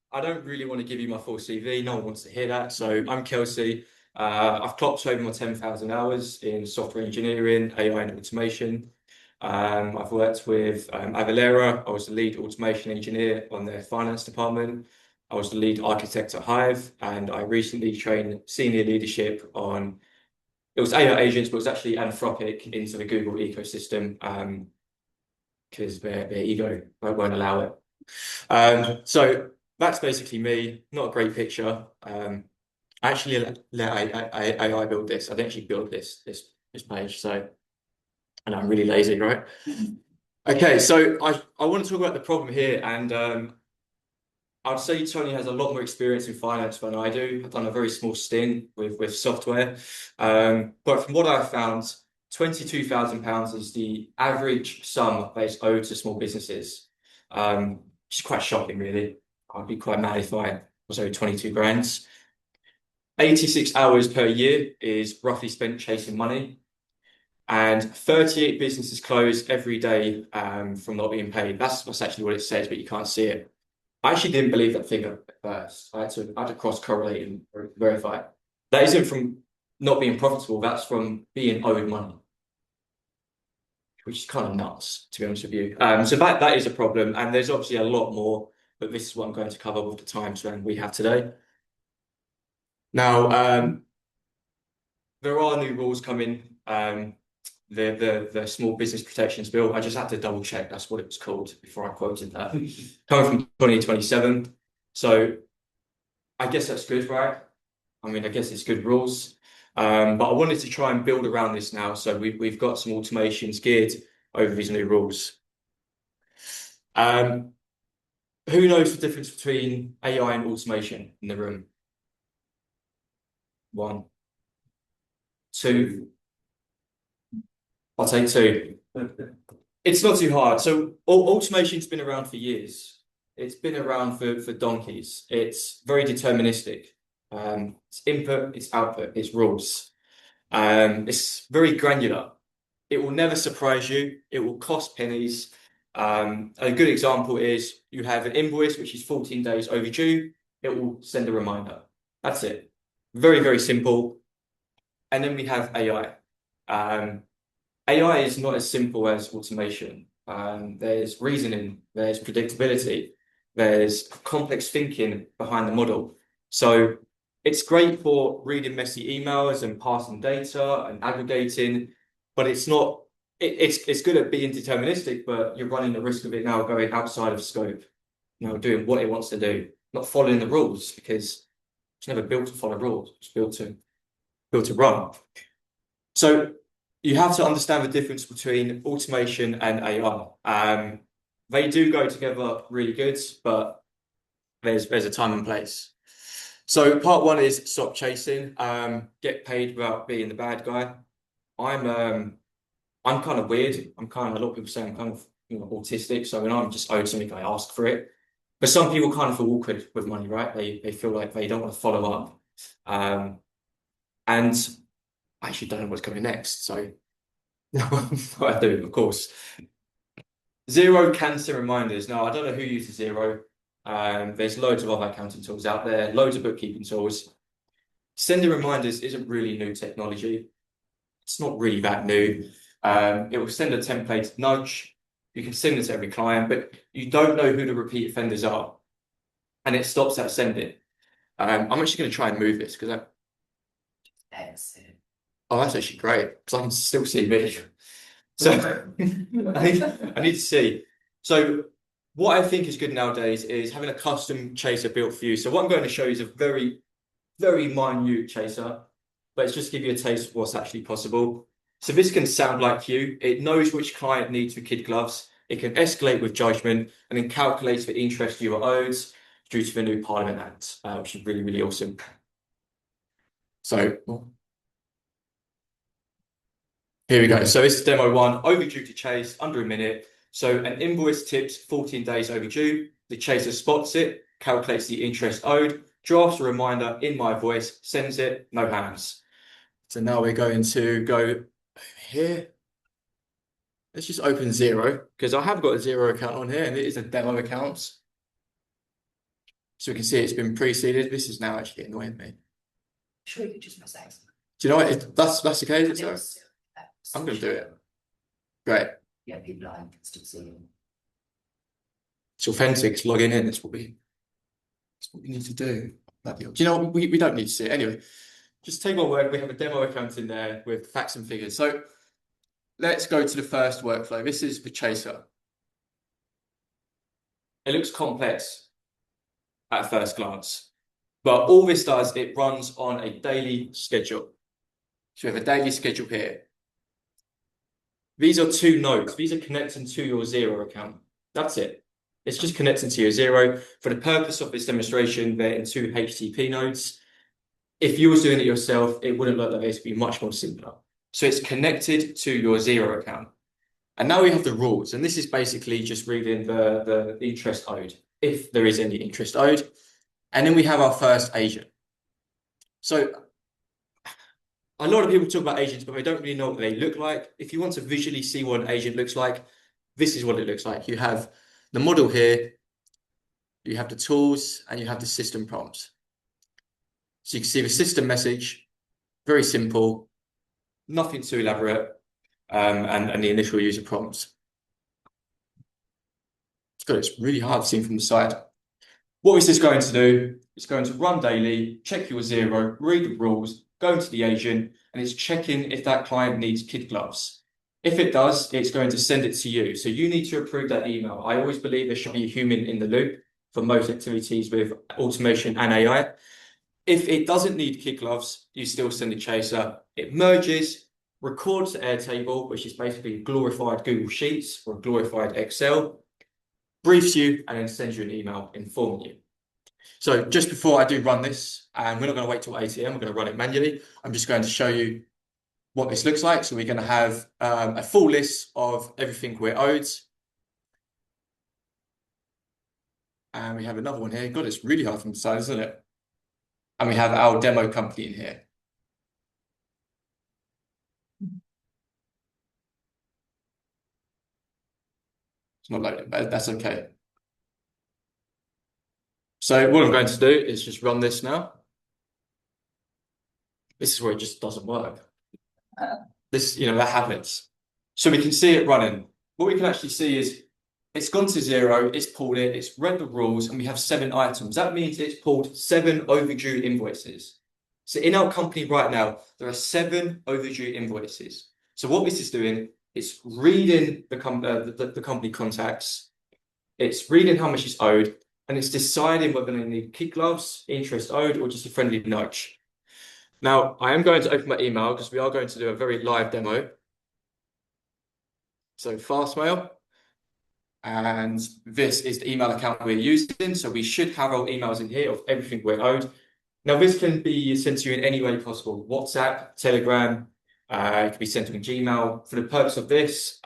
I don't really want to give you my full CV. No one wants to hear that. So I'm Kelsey. I've clocked over my 10,000 hours in software engineering, AI and automation. I've worked with Avalera. I was the lead automation engineer on their finance department. I was the lead architect at Hive, and I recently trained senior leadership on, it was AI agents, but it was actually Anthropic into the Google ecosystem, because their ego won't allow it. So that's basically me. Not a great picture. I actually let AI build this. I didn't actually build this page, so, and I'm really lazy, right? Okay, so I want to talk about the problem here, and I'd say Tony has a lot more experience in finance than I do. I've done a very small stint with software, but from what I've found, £22,000 is the average sum that is owed to small businesses, which is quite shocking, really. I'd be quite mad if I was owed 22 grand. 86 hours per year is roughly spent chasing money, and 38 businesses close every day from not being paid. That's actually what it says, but you can't see it. I actually didn't believe that figure at first. I had to cross-correlate and verify it. That isn't from not being profitable, that's from being owed money, which is kind of nuts, to be honest with you. So that is a problem, and there's obviously a lot more, but this is what I'm going to cover with the time span we have today. Now, there are new rules coming. The Small Business Protections Bill, I just had to double check that's what it was called before I quoted that. Coming from 2027. So I guess that's good, right? I mean, I guess it's good rules. But I wanted to try and build around this now. So we've got some automations geared over these new rules. Who knows the difference between AI and automation in the room? 1, 2. I'll take 2. It's not too hard. So automation's been around for years. It's been around for donkeys. It's very deterministic. It's input, it's output, it's rules. It's very granular. It will never surprise you. It will cost pennies. A good example is you have an invoice which is 14 days overdue. It will send a reminder. That's it. Very simple. And then we have AI. AI is not as simple as automation. There's reasoning, there's predictability, there's complex thinking behind the model. So it's great for reading messy emails and passing data and aggregating, but it's not, it's good at being deterministic, but you're running the risk of it now going outside of scope, doing what it wants to do, not following the rules, because it's never built to follow rules, it's built to run. So you have to understand the difference between automation and AI. They do go together really good, but there's a time and place. So part 1 is stop chasing. Get paid without being the bad guy. I'm kind of weird. A lot of people say I'm kind of autistic. So when I'm just owed something, I ask for it. But some people kind of feel awkward with money, right? They feel like they don't want to follow up. And I actually don't know what's coming next, so I do, of course. Xero can send reminders. Now, I don't know who uses Xero. There's loads of other accounting tools out there, loads of bookkeeping tools. Sending reminders isn't really new technology. It's not really that new. It will send a template nudge. You can send it to every client, but you don't know who the repeat offenders are, and it stops at sending. I'm actually going to try and move this because oh, that's actually great because I can still see me. So I need to see. So what I think is good nowadays is having a custom chaser built for you. So what I'm going to show you is a very, very minute chaser, but it's just to give you a taste of what's actually possible. So this can sound like you. It knows which client needs the kid gloves. It can escalate with judgment and then calculates the interest you are owed due to the new Parliament Act, which is really, really awesome. So here we go. So this is demo one, overdue to chase, under a minute. So an invoice tips 14 days overdue. The chaser spots it, calculates the interest owed, drafts a reminder in my voice, sends it, no hands. So now we're going to go over here. Let's just open Zero because I have got a Zero account on here and it is a demo account. So we can see it's been preceded. This is now actually annoying me. Sure, you could just press X. Do you know what? That's okay. Is it? So I'm going to do it. Great. Yeah, people can still see you. It's authentic. It's logging in. That's what we need to do. Do you know what? We don't need to see it. Anyway, just take my word. We have a demo account in there with facts and figures. So let's go to the first workflow. This is the chaser. It looks complex at first glance, but all this does, it runs on a daily schedule. So we have a daily schedule here. These are two nodes. These are connecting to your Zero account. That's it. It's just connecting to your Zero. For the purpose of this demonstration, they're in two HTTP nodes. If you was doing it yourself, it wouldn't look like this. It'd be much more simpler. So it's connected to your Zero account. And now we have the rules. And this is basically just reading the interest owed, if there is any interest owed. And then we have our first agent. So a lot of people talk about agents, but they don't really know what they look like. If you want to visually see what an agent looks like, this is what it looks like. You have the model here, you have the tools, and you have the system prompts. So you can see the system message, very simple, nothing too elaborate, and the initial user prompts. It's really hard to see from the side. What is this going to do? It's going to run daily, check your Zero, read the rules, go into the agent, and it's checking if that client needs kid gloves. If it does, it's going to send it to you. So you need to approve that email. I always believe there should be a human in the loop for most activities with automation and AI. If it doesn't need kid gloves, you still send a chaser. It merges, records the Airtable, which is basically glorified Google Sheets or glorified Excel, briefs you, and then sends you an email informing you. So just before I do run this, and we're not going to wait till 8 AM, we're going to run it manually. I'm just going to show you what this looks like. So we're going to have a full list of everything we're owed. And we have another one here. God, it's really hard from the side, isn't it? And we have our demo company in here. It's not loading, but that's okay. So what I'm going to do is just run this now. This is where it just doesn't work. This, that happens. So we can see it running. What we can actually see is it's gone to Zero, it's pulled it, it's read the rules, and we have 7 items. That means it's pulled 7 overdue invoices. So in our company right now, there are 7 overdue invoices. So what this is doing, it's reading the company contacts, it's reading how much is owed, and it's deciding whether they need kid gloves, interest owed, or just a friendly nudge. Now, I am going to open my email because we are going to do a very live demo. So Fastmail, and this is the email account we're using. So we should have our emails in here of everything we're owed. Now, this can be sent to you in any way possible. WhatsApp, Telegram, it can be sent to Gmail. For the purpose of this,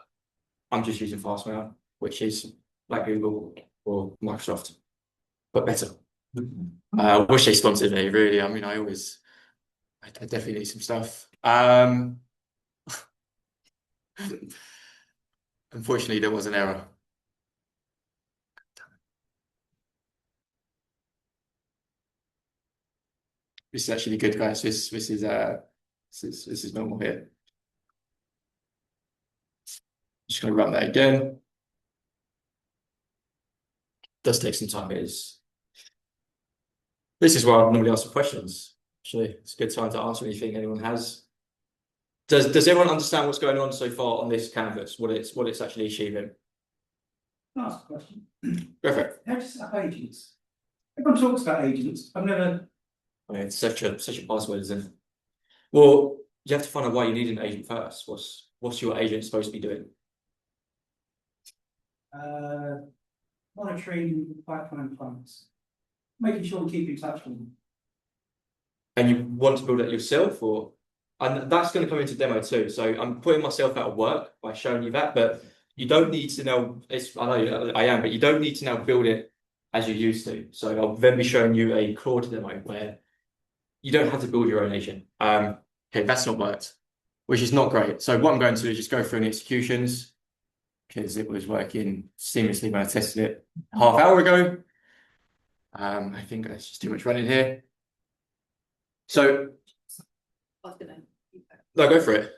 I'm just using Fastmail, which is like Google or Microsoft, but better. I wish they sponsored me, really. I mean, I definitely need some stuff. Unfortunately, there was an error. This is actually good, guys. This is normal here. Just going to run that again. Does take some time. It is. This is where I normally ask for questions. Actually, it's a good time to answer anything anyone has. Does everyone understand what's going on so far on this canvas? What it's actually achieving? Can I ask a question? Go for it. How do you set up agents? Everyone talks about agents. I've never. I mean, it's such a buzzword, isn't it? Well, you have to find out why you need an agent first. What's your agent supposed to be doing? Monitoring pipeline clients, making sure we keep in touch with them. And you want to build it yourself, and that's going to come into demo too. So I'm putting myself out of work by showing you that, but you don't need to now. I know I am, but you don't need to now build it as you used to. So I'll then be showing you a Claude demo where you don't have to build your own agent. Okay, that's not worked, which is not great. So what I'm going to do is just go through the executions because it was working seamlessly when I tested it half hour ago. I think there's just too much running here. So no, go for it.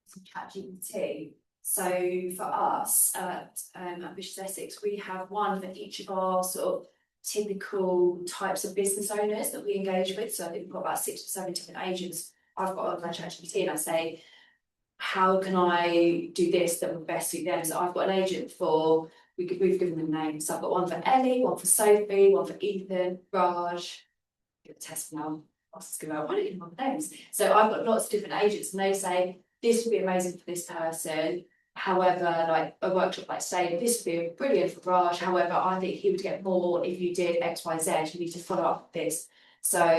Some ChatGPT. So for us at Ambitious Essex, we have one for each of our sort of typical types of business owners that we engage with. So I think we've got about 6 or 7 different agents. I've got on my ChatGPT and I say, how can I do this that would best suit them? So I've got an agent for, we've given them names. So I've got one for Ellie, one for Sophie, one for Ethan, Raj. Give a test now. I was going to give them names. So I've got lots of different agents and they say, this would be amazing for this person. However, like a workshop like say, this would be brilliant for Raj. However, I think he would get more if you did X, Y, Z. You need to follow up with this. So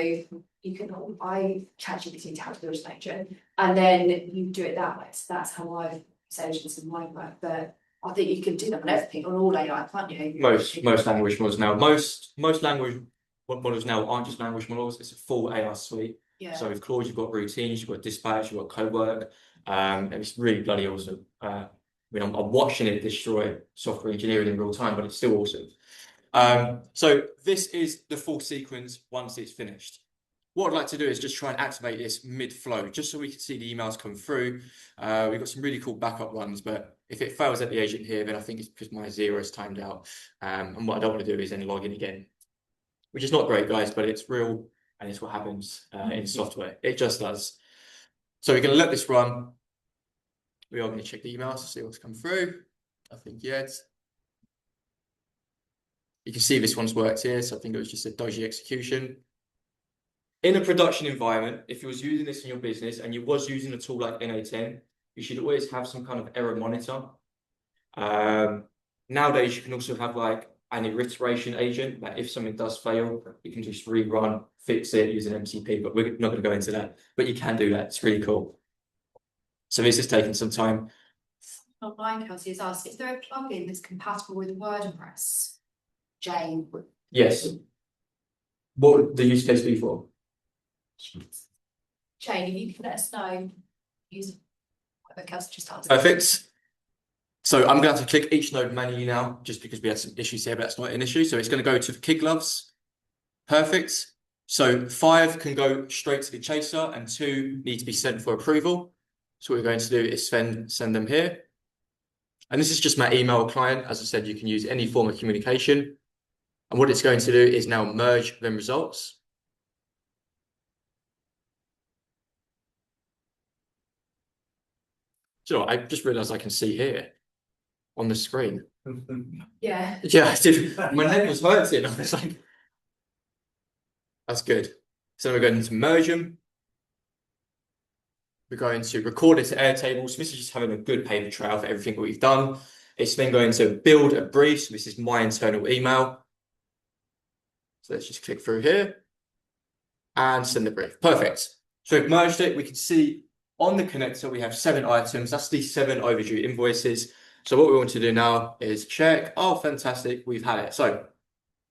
you can, I ChatGPT to how to build an agent, and then you do it that way. So that's how I use agents in my work. But I think you can do that on everything, on all AI, can't you? Most language models now, most language models now aren't just language models. It's a full AI suite. Yeah. So with Claude, you've got routines, you've got dispatch, you've got code work. And it's really bloody awesome. I mean, I'm watching it destroy software engineering in real time, but it's still awesome. So this is the full sequence once it's finished. What I'd like to do is just try and activate this mid-flow, just so we can see the emails come through. We've got some really cool backup ones, but if it fails at the agent here, then I think it's because my 0 is timed out. And what I don't want to do is then log in again, which is not great, guys, but it's real and it's what happens in software. It just does. So we're going to let this run. We are going to check the emails to see what's come through. Nothing yet. You can see this one's worked here. So I think it was just a dodgy execution. In a production environment, if you was using this in your business and you was using a tool like NA10, you should always have some kind of error monitor. Nowadays, you can also have like an iteration agent that if something does fail, you can just rerun, fix it using MCP, but we're not going to go into that. But you can do that. It's really cool. So this is taking some time. Online, Kelsey has asked, is there a plugin that's compatible with WordPress? Jane. Yes. What would the use case be for? Jane, if you could let us know, use whatever Kelsey just asked. Perfect. So I'm going to have to click each node manually now, just because we had some issues here, but that's not an issue. So it's going to go to the kid gloves. Perfect. So 5 can go straight to the chaser and 2 need to be sent for approval. So what we're going to do is send them here. And this is just my email client. As I said, you can use any form of communication. And what it's going to do is now merge them results. So I just realized I can see here on the screen. Yeah. Yeah, I did. My head was hurting. I was like, that's good. So we're going to merge them. We're going to record it to Airtable. So this is just having a good paper trail for everything that we've done. It's then going to build a brief. So this is my internal email. So let's just click through here and send the brief. Perfect. So we've merged it. We can see on the connector, we have 7 items. That's the 7 overdue invoices. So what we want to do now is check. Oh, fantastic. We've had it. So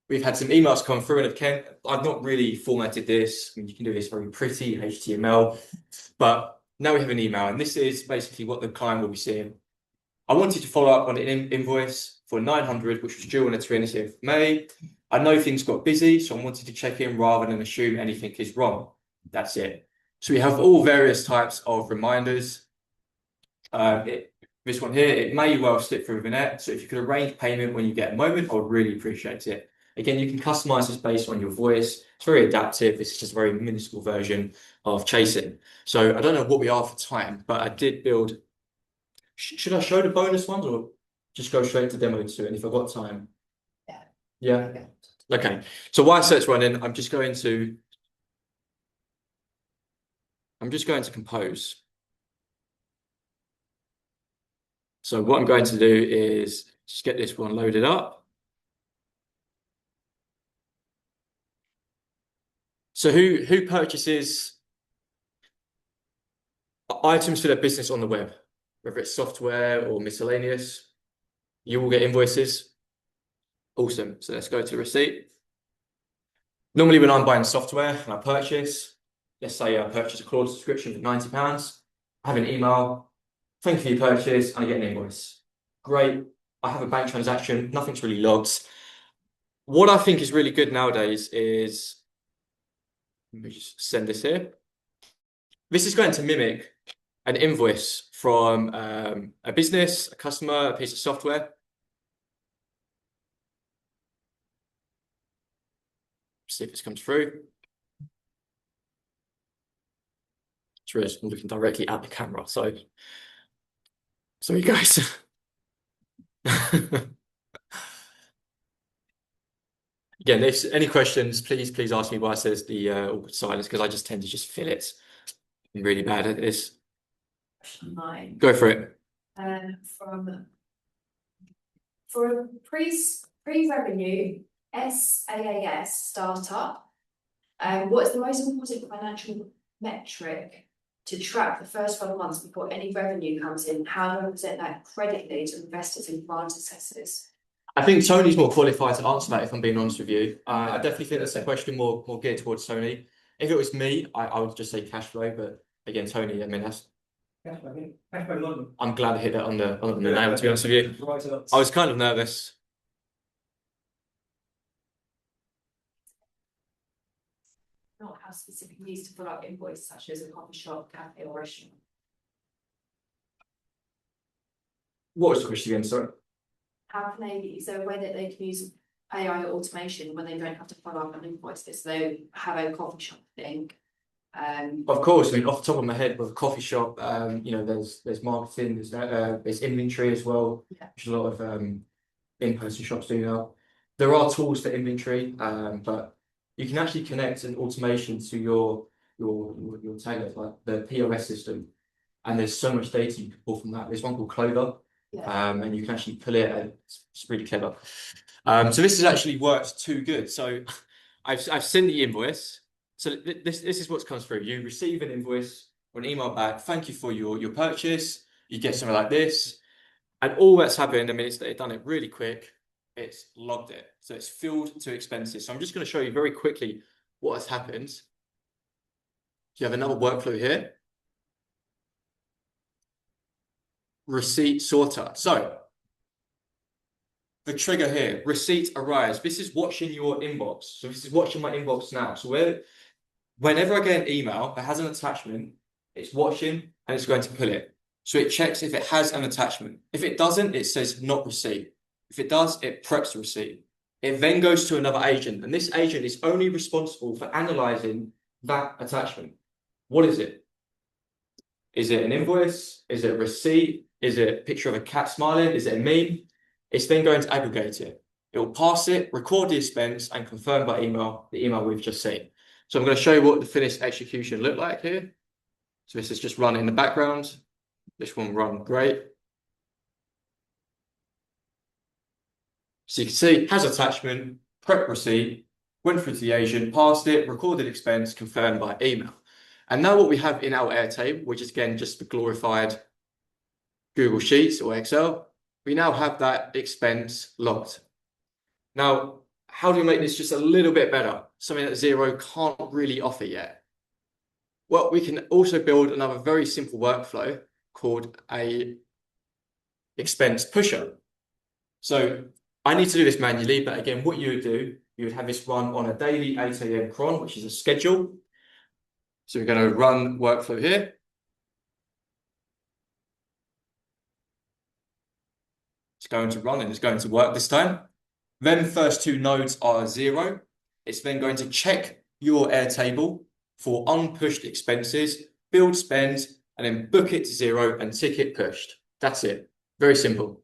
we've had some emails come through, and again, I've not really formatted this. I mean, you can do this very pretty HTML, but now we have an email, and this is basically what the client will be seeing. I wanted to follow up on an invoice for 900, which was due on the 20th of May. I know things got busy, so I wanted to check in rather than assume anything is wrong. That's it. So we have all various types of reminders. This one here, it may well slip through the net. So if you could arrange payment when you get a moment, I would really appreciate it. Again, you can customize this based on your voice. It's very adaptive. This is just a very minuscule version of chasing. So I don't know what we are for time, but I did build. Should I show the bonus ones or just go straight to demo 2? And if I've got time. Yeah. Yeah. Okay. So while it's running, I'm just going to compose. So what I'm going to do is just get this one loaded up. So who purchases items for their business on the web, whether it's software or miscellaneous? You will get invoices. Awesome. So let's go to receipt. Normally when I'm buying software and I purchase, let's say I purchase a Claude subscription for £90, I have an email, thank you for your purchase, and I get an invoice. Great. I have a bank transaction, nothing's really logged. What I think is really good nowadays is, let me just send this here. This is going to mimic an invoice from a business, a customer, a piece of software. See if this comes through. I'm looking directly at the camera, so sorry guys. Again, if any questions, please ask me why it says the awkward silence, because I just tend to just feel it. I'm really bad at this. Mine. Go for it. For a pre-revenue SaaS startup, what is the most important financial metric to track the first 12 months before any revenue comes in? How do I present that credibly to investors and grant assessors? I think Tony's more qualified to answer that, if I'm being honest with you. I definitely think that's a question more geared towards Tony. If it was me, I would just say cash flow, but again, Tony, I mean, that's. I'm glad I hit that on the nail, to be honest with you. I was kind of nervous. Not how specific needs to fill out invoice, such as a coffee shop, cafe, or restaurant. What was the question again, sorry? How can they, is there a way that they can use AI automation when they don't have to follow up on invoices? So they have a coffee shop thing. Of course, I mean, off the top of my head, with a coffee shop, you know, there's marketing, there's inventory as well, which a lot of in-person shops do now. There are tools for inventory, but you can actually connect an automation to your tailor, like the POS system, and there's so much data you can pull from that. There's one called Clover, and you can actually pull it, and it's really clever. So this has actually worked too good. So I've sent the invoice. So this is what comes through. You receive an invoice or an email back. Thank you for your purchase. You get something like this, and all that's happened. I mean, they've done it really quick. It's logged it, so it's filled to expenses. So I'm just going to show you very quickly what has happened. You have another workflow here. Receipt sorter. So the trigger here, receipt arrives. This is watching your inbox. So this is watching my inbox now. So whenever I get an email that has an attachment, it's watching and it's going to pull it. So it checks if it has an attachment. If it doesn't, it says not receipt. If it does, it preps the receipt. It then goes to another agent, and this agent is only responsible for analyzing that attachment. What is it? Is it an invoice? Is it a receipt? Is it a picture of a cat smiling? Is it a meme? It's then going to aggregate it. It will pass it, record the expense, and confirm by email the email we've just seen. So I'm going to show you what the finished execution looked like here. So this is just running in the background. This one run great. So you can see, has attachment, prep receipt, went through to the agent, passed it, recorded expense, confirmed by email. And now what we have in our Airtable, which is again just the glorified Google Sheets or Excel, we now have that expense logged. Now, how do we make this just a little bit better? Something that Xero can't really offer yet. Well, we can also build another very simple workflow called a expense pusher. So I need to do this manually, but again, what you would do, you would have this run on a daily 8 AM cron, which is a schedule. So we're going to run workflow here. It's going to run and it's going to work this time. Then first two nodes are 0. It's then going to check your Airtable for unpushed expenses, build spend, and then book it to 0 and tick it pushed. That's it. Very simple.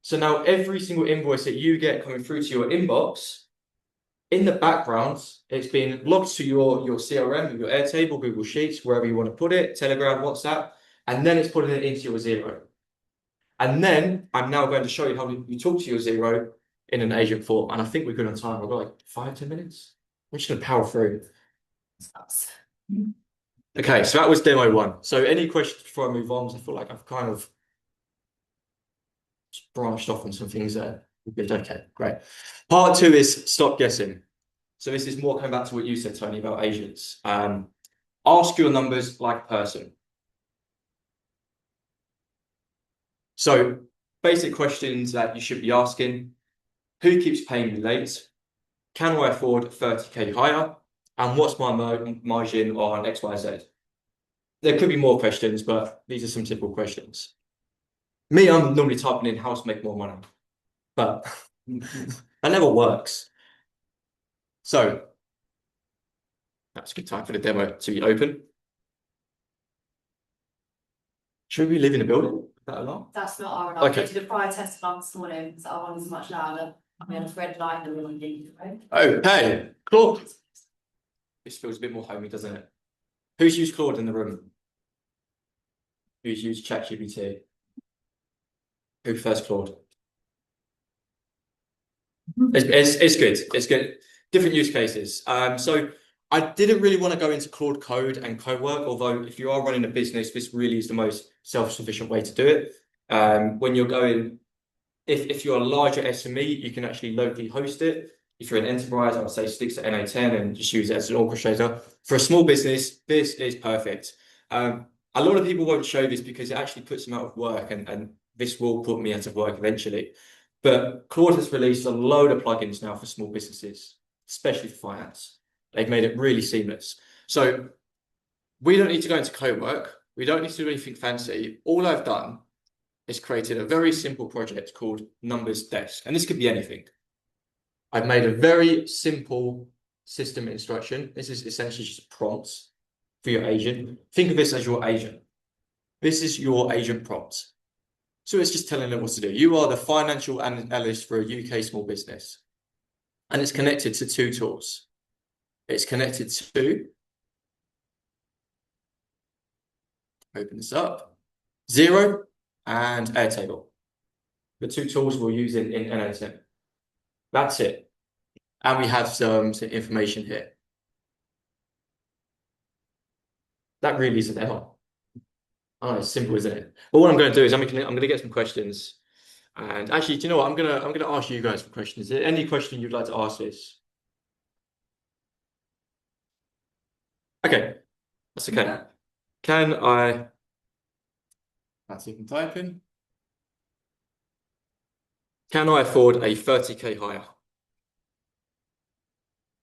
So now every single invoice that you get coming through to your inbox, in the background, it's being logged to your CRM, your Airtable, Google Sheets, wherever you want to put it, Telegram, WhatsApp, and then it's putting it into your 0. And then I'm now going to show you how you talk to your 0 in an agent form. And I think we're good on time. I've got like 5-10 minutes. I'm just going to power through. Okay, so that was demo 1. So any questions before I move on? I feel like I've kind of branched off on some things there. Good. Okay, great. Part 2 is stop guessing. So this is more coming back to what you said, Tony, about agents. Ask your numbers like a person. So basic questions that you should be asking: who keeps paying me late? Can I afford 30k higher? And what's my margin on XYZ? There could be more questions, but these are some simple questions. Me, I'm normally typing in how to make more money, but that never works. So that's a good time for the demo to be open. Should we live in a building? That alarm? That's not our alarm. Okay. We did a prior test alarm this morning, so our one is much louder. We had a red light and we were leaving. Okay, Claude. This feels a bit more homey, doesn't it? Who's used Claude in the room? Who's used ChatGPT? Who prefers Claude? It's good. It's good. Different use cases. So I didn't really want to go into Claude Code and co-work, although if you are running a business, this really is the most self-sufficient way to do it. When you're going, if you're a larger SME, you can actually locally host it. If you're an enterprise, I would say stick to NA10 and just use it as an orchestrator. For a small business, this is perfect. A lot of people won't show this because it actually puts them out of work, and this will put me out of work eventually. But Claude has released a load of plugins now for small businesses, especially for finance. They've made it really seamless. So we don't need to go into co-work. We don't need to do anything fancy. All I've done is created a very simple project called Numbers Desk. And this could be anything. I've made a very simple system instruction. This is essentially just prompts for your agent. Think of this as your agent. This is your agent prompt. So it's just telling them what to do. You are the financial analyst for a UK small business. And it's connected to 2 tools. It's connected to, open this up, Xero and Airtable. The 2 tools we'll use in NA10. That's it. And we have some information here. That really is a demo. Oh, it's simple, isn't it? Well, what I'm going to do is I'm going to get some questions. And actually, do you know what? I'm going to ask you guys for questions. Is there any question you'd like to ask this? Okay, that's okay. Can I? That's even typing. Can I afford a 30k higher?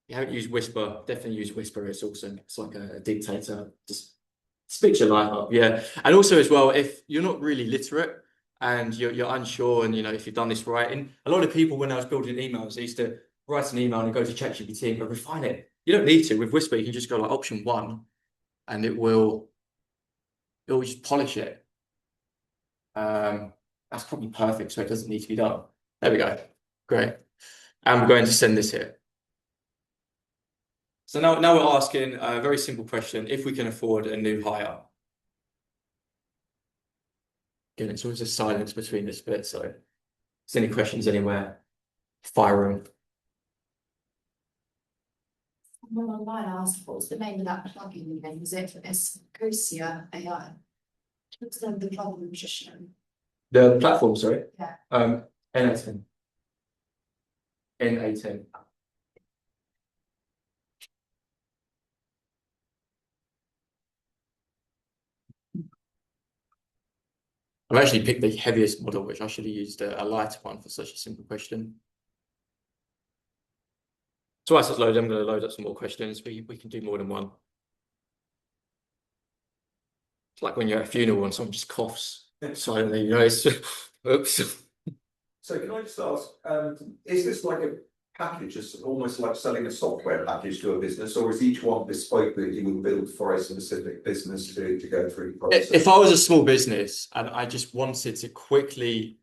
You haven't used Whisper, definitely use Whisper. It's awesome. It's like a dictator. Just speaks your life up. Yeah. And also as well, if you're not really literate and you're unsure, and if you've done this right, and a lot of people, when I was building emails, they used to write an email and go to ChatGPT and go refine it. You don't need to. With Whisper, you can just go like option 1 and it will just polish it. That's probably perfect, so it doesn't need to be done. There we go. Great. And we're going to send this here. So now we're asking a very simple question: if we can afford a new hire. Again, it's always a silence between this bit, so if there's any questions anywhere, fire them. Someone online asked what was the name of that plugin again? Was it Essex AI? What's the name of the plugin just shown? The platform, sorry? Yeah. NA10. NA10. I've actually picked the heaviest model, which I should have used a lighter one for such a simple question. So as it's loaded, I'm going to load up some more questions. We can do more than one. It's like when you're at a funeral and someone just coughs silently, it's oops. So can I just ask, is this like a package, it's almost like selling a software package to a business, or is each one bespoke that you would build for a specific business to go through the process? If I was a small business and I just wanted to quickly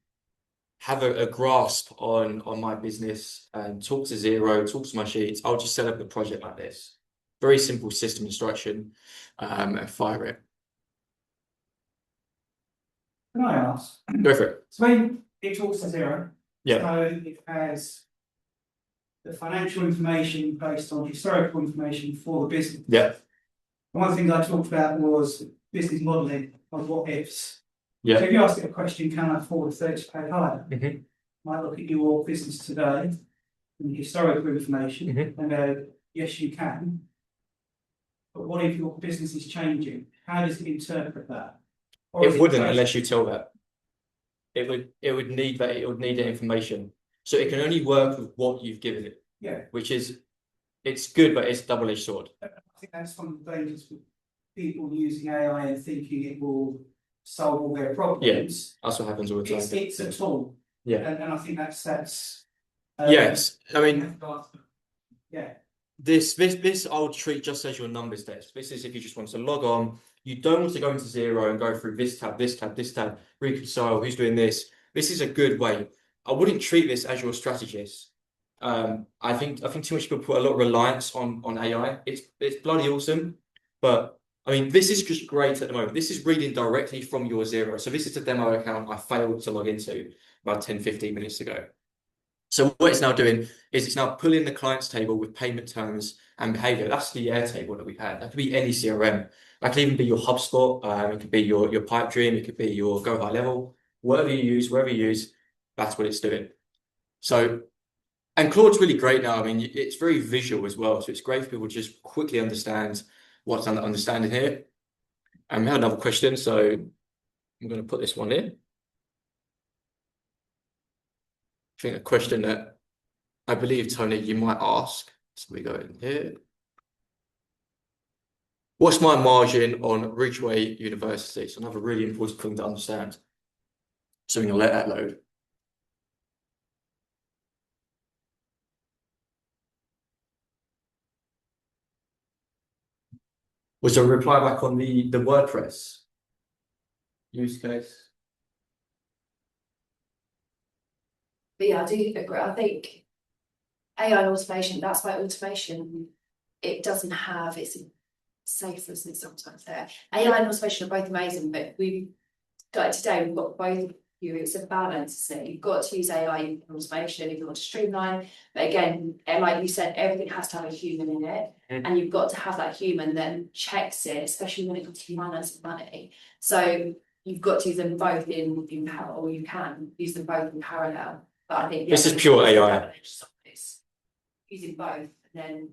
have a grasp on my business and talk to Zero, talk to my sheets, I'll just set up a project like this. Very simple system instruction, and fire it. Can I ask? Go for it. So when it talks to Zero, Yeah. so it has the financial information based on historical information for the business. Yeah. One thing I talked about was business modelling of what ifs. Yeah. So if you ask it a question, can I afford a 30 pay higher? Mhm. Might look at your business today and historical information Mhm. and go, yes, you can. But what if your business is changing? How does it interpret that? Or is It wouldn't based- unless you tell that. It would need that, it would need the information. So it can only work with what you've given it, Yeah, which is, it's good, but it's a double-edged sword. I think that's one of the dangers with people using AI and thinking it will solve all their problems. That's what happens all the time. It's a tool. Yeah. And I think that's Yes, I you mean, have to ask them. Yeah. this I would treat just as your numbers desk. This is if you just want to log on. You don't want to go into Zero and go through this tab, this tab, this tab, reconcile, who's doing this. This is a good way. I wouldn't treat this as your strategist. I think too much people put a lot of reliance on AI. It's bloody awesome, but I mean, this is just great at the moment. This is reading directly from your Zero. So this is a demo account I failed to log into about 10, 15 minutes ago. So what it's now doing is it's now pulling the client's table with payment terms and behavior. That's the Air table that we've had. That could be any CRM. That could even be your HubSpot. It could be your Pipe Dream. It could be your Go High Level. Whatever you use, wherever you use, that's what it's doing. So, and Claude's really great now. I mean, it's very visual as well. So it's great for people to just quickly understand what's under understanding here. And we have another question. So I'm going to put this one in. I think a question that I believe, Tony, you might ask. So we go in here. What's my margin on Ridgeway University? It's another really important thing to understand. So we're going to let that load. Was there a reply back on the WordPress use case? But yeah, I do agree. I think AI and automation, that's why automation, it doesn't have, it's safer, isn't it, sometimes there. AI and automation are both amazing, but we've got today, we've got both of you, it's a balance, isn't it? You've got to use AI and automation if you want to streamline, but again, and like you said, everything has to have a human in it, and you've got to have that human then checks it, especially when it comes to finance and money. So you've got to use them both in parallel, or you can use them both in parallel. But I think This is pure AI. Using both, and then.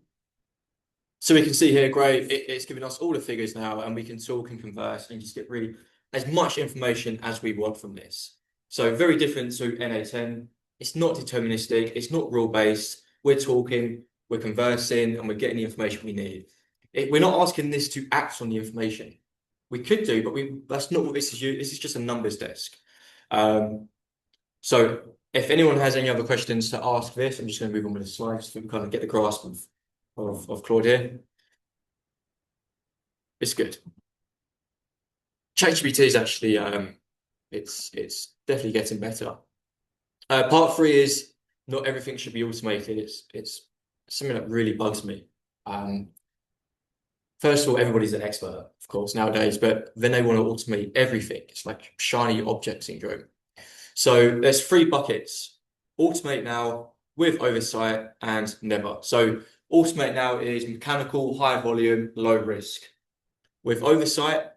So we can see here, great, it's giving us all the figures now, and we can talk and converse and just get really as much information as we want from this. So very different to NA10. It's not deterministic, it's not rule-based. We're talking, we're conversing, and we're getting the information we need. We're not asking this to act on the information. We could do, but that's not what this is. This is just a numbers desk. So if anyone has any other questions to ask this, I'm just going to move on with the slides so we can kind of get the grasp of Claude here. It's good. ChatGPT is actually it's definitely getting better. Part 3 is not everything should be automated. It's something that really bugs me. First of all, everybody's an expert, of course, nowadays, but then they want to automate everything. It's like shiny object syndrome. So there's 3 buckets: automate now, with oversight, and never. So automate now is mechanical, high volume, low risk. With oversight,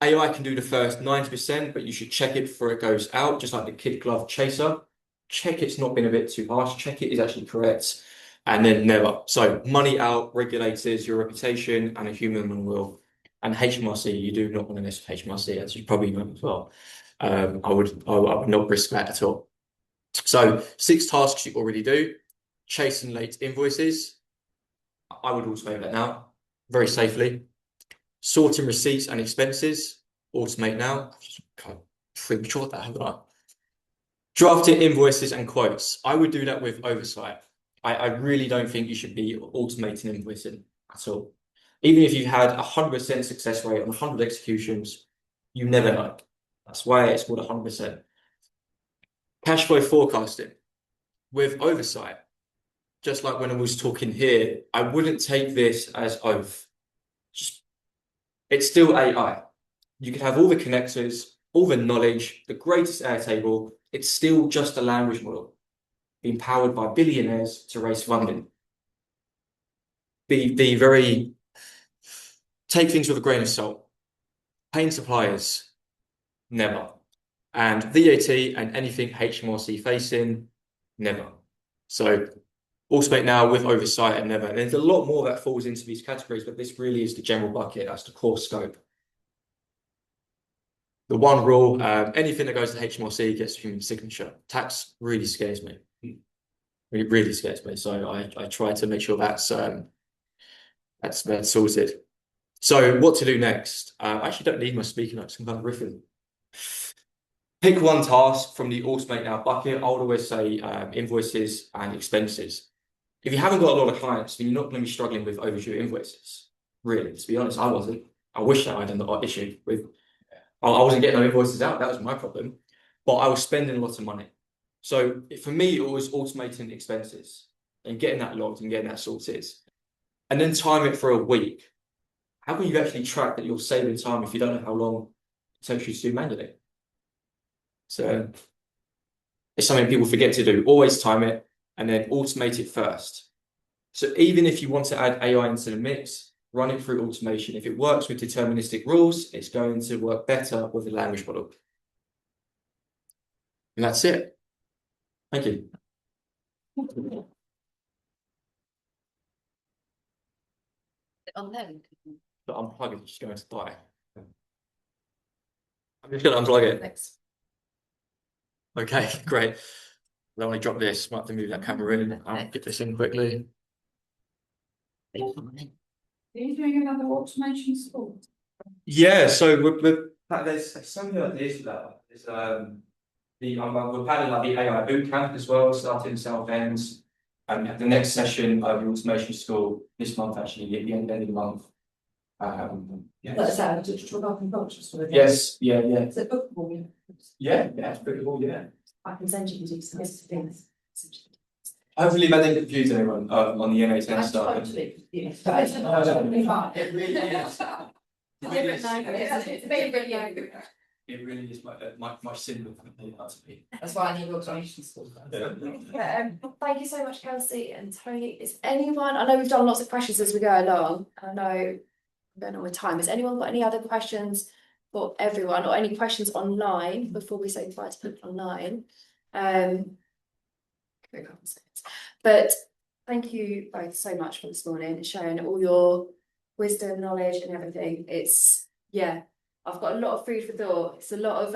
AI can do the first 90%, but you should check it before it goes out, just like the kid glove chaser. Check it's not been a bit too harsh. Check it is actually correct. And then never. So money out, regulators, your reputation, and a human will. And HMRC, you do not want to mess with HMRC, as you probably know as well. I would not risk that at all. So 6 tasks you already do. Chasing late invoices. I would automate that now, very safely. Sorting receipts and expenses, automate now. I've just kind of premature that, haven't I? Drafting invoices and quotes. I would do that with oversight. I really don't think you should be automating invoicing at all. Even if you had 100% success rate on 100 executions, you never know. That's why it's called 100%. Cash flow forecasting with oversight. Just like when I was talking here, I wouldn't take this as oath. It's still AI. You could have all the connectors, all the knowledge, the greatest Airtable. It's still just a language model being powered by billionaires to raise funding. Be very, take things with a grain of salt. Paying suppliers, never. And VAT and anything HMRC facing, never. So automate now with oversight and never. And there's a lot more that falls into these categories, but this really is the general bucket. That's the core scope. The one rule, anything that goes to HMRC gets human signature. Tax really scares me. It really scares me. So I try to make sure that's sorted. So what to do next? I actually don't need my speaker notes. I'm kind of riffing. Pick one task from the automate now bucket. I would always say invoices and expenses. If you haven't got a lot of clients, then you're not going to be struggling with overdue invoices. Really, to be honest, I wasn't. I wish that I'd done the issue with. I wasn't getting no invoices out. That was my problem. But I was spending a lot of money. So for me, it was automating expenses and getting that logged and getting that sorted. And then time it for a week. How can you actually track that you're saving time if you don't know how long it takes you to do manually? So it's something people forget to do. Always time it and then automate it first. So even if you want to add AI into the mix, run it through automation. If it works with deterministic rules, it's going to work better with the language model. And that's it. Thank you. On them. But unplug it, it's just going to die. I'm just going to unplug it. Thanks. Okay, great. Then when I drop this, might have to move that camera in. I'll get this in quickly. Are you doing another automation school? Yeah, so there's so many ideas for that. There's we're planning like the AI boot camp as well, starting in Southend. And the next session of the automation school this month, actually, at the end of the month. Yes. That's our digital marketing culture school. Yes, yeah. Is it bookable? Yeah, it's pretty cool, yeah. I can send you some things. Hopefully that didn't confuse anyone on the NA10 I'm stuff. totally, yes, but it's totally fine. It really is. It's a bit brilliant. It really is my sin with me. That's why I need automation school. Thank you so much, Kelsey and Tony. Is anyone, I know we've done lots of questions as we go along. I know I'm going on with time. Has anyone got any other questions for everyone or any questions online before we say goodbye to people online? But thank you both so much for this morning and sharing all your wisdom, knowledge and everything. It's, yeah, I've got a lot of food for thought. It's a lot of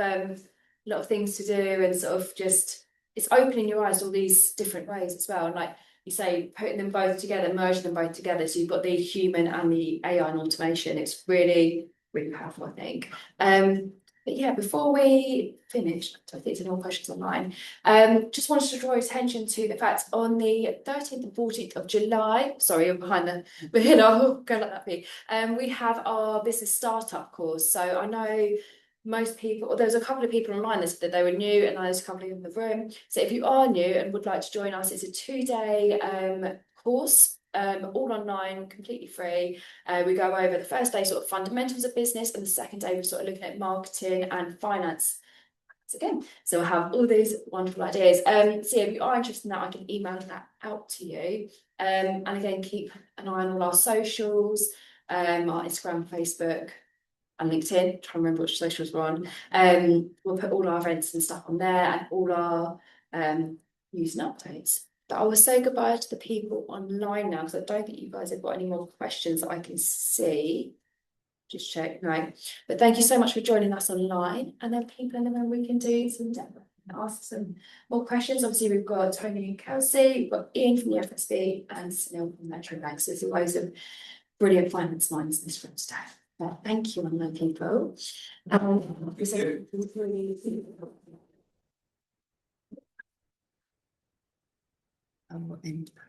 things to do and sort of just, it's opening your eyes to all these different ways as well. And like you say, putting them both together, merging them both together. So you've got the human and the AI and automation. It's really, really powerful, I think. But yeah, before we finish, I think there's no more questions online. Just wanted to draw attention to the fact on the 13th and 14th of July, sorry, I'm behind the hill, I'll go like that big. We have our business startup course. So I know most people, or there's a couple of people online that said that they were new, and there's a couple of in the room. So if you are new and would like to join us, it's a 2-day course. All online, completely free. We go over the first day sort of fundamentals of business, and the second day we're sort of looking at marketing and finance again. So we'll have all these wonderful ideas. So yeah, if you are interested in that, I can email that out to you. And again, keep an eye on all our socials, our Instagram, Facebook and LinkedIn. Try and remember which socials we're on. We'll put all our events and stuff on there and all our news and updates. But I will say goodbye to the people online now, because I don't think you guys have got any more questions that I can see. Just check, no. But thank you so much for joining us online. And then people in the room, we can do some ask some more questions. Obviously, we've got Tony and Kelsey, we've got Ian from the FSB and Sunil from Metro Bank. So there's loads of brilliant finance minds in this room today. But thank you, online people. and what impact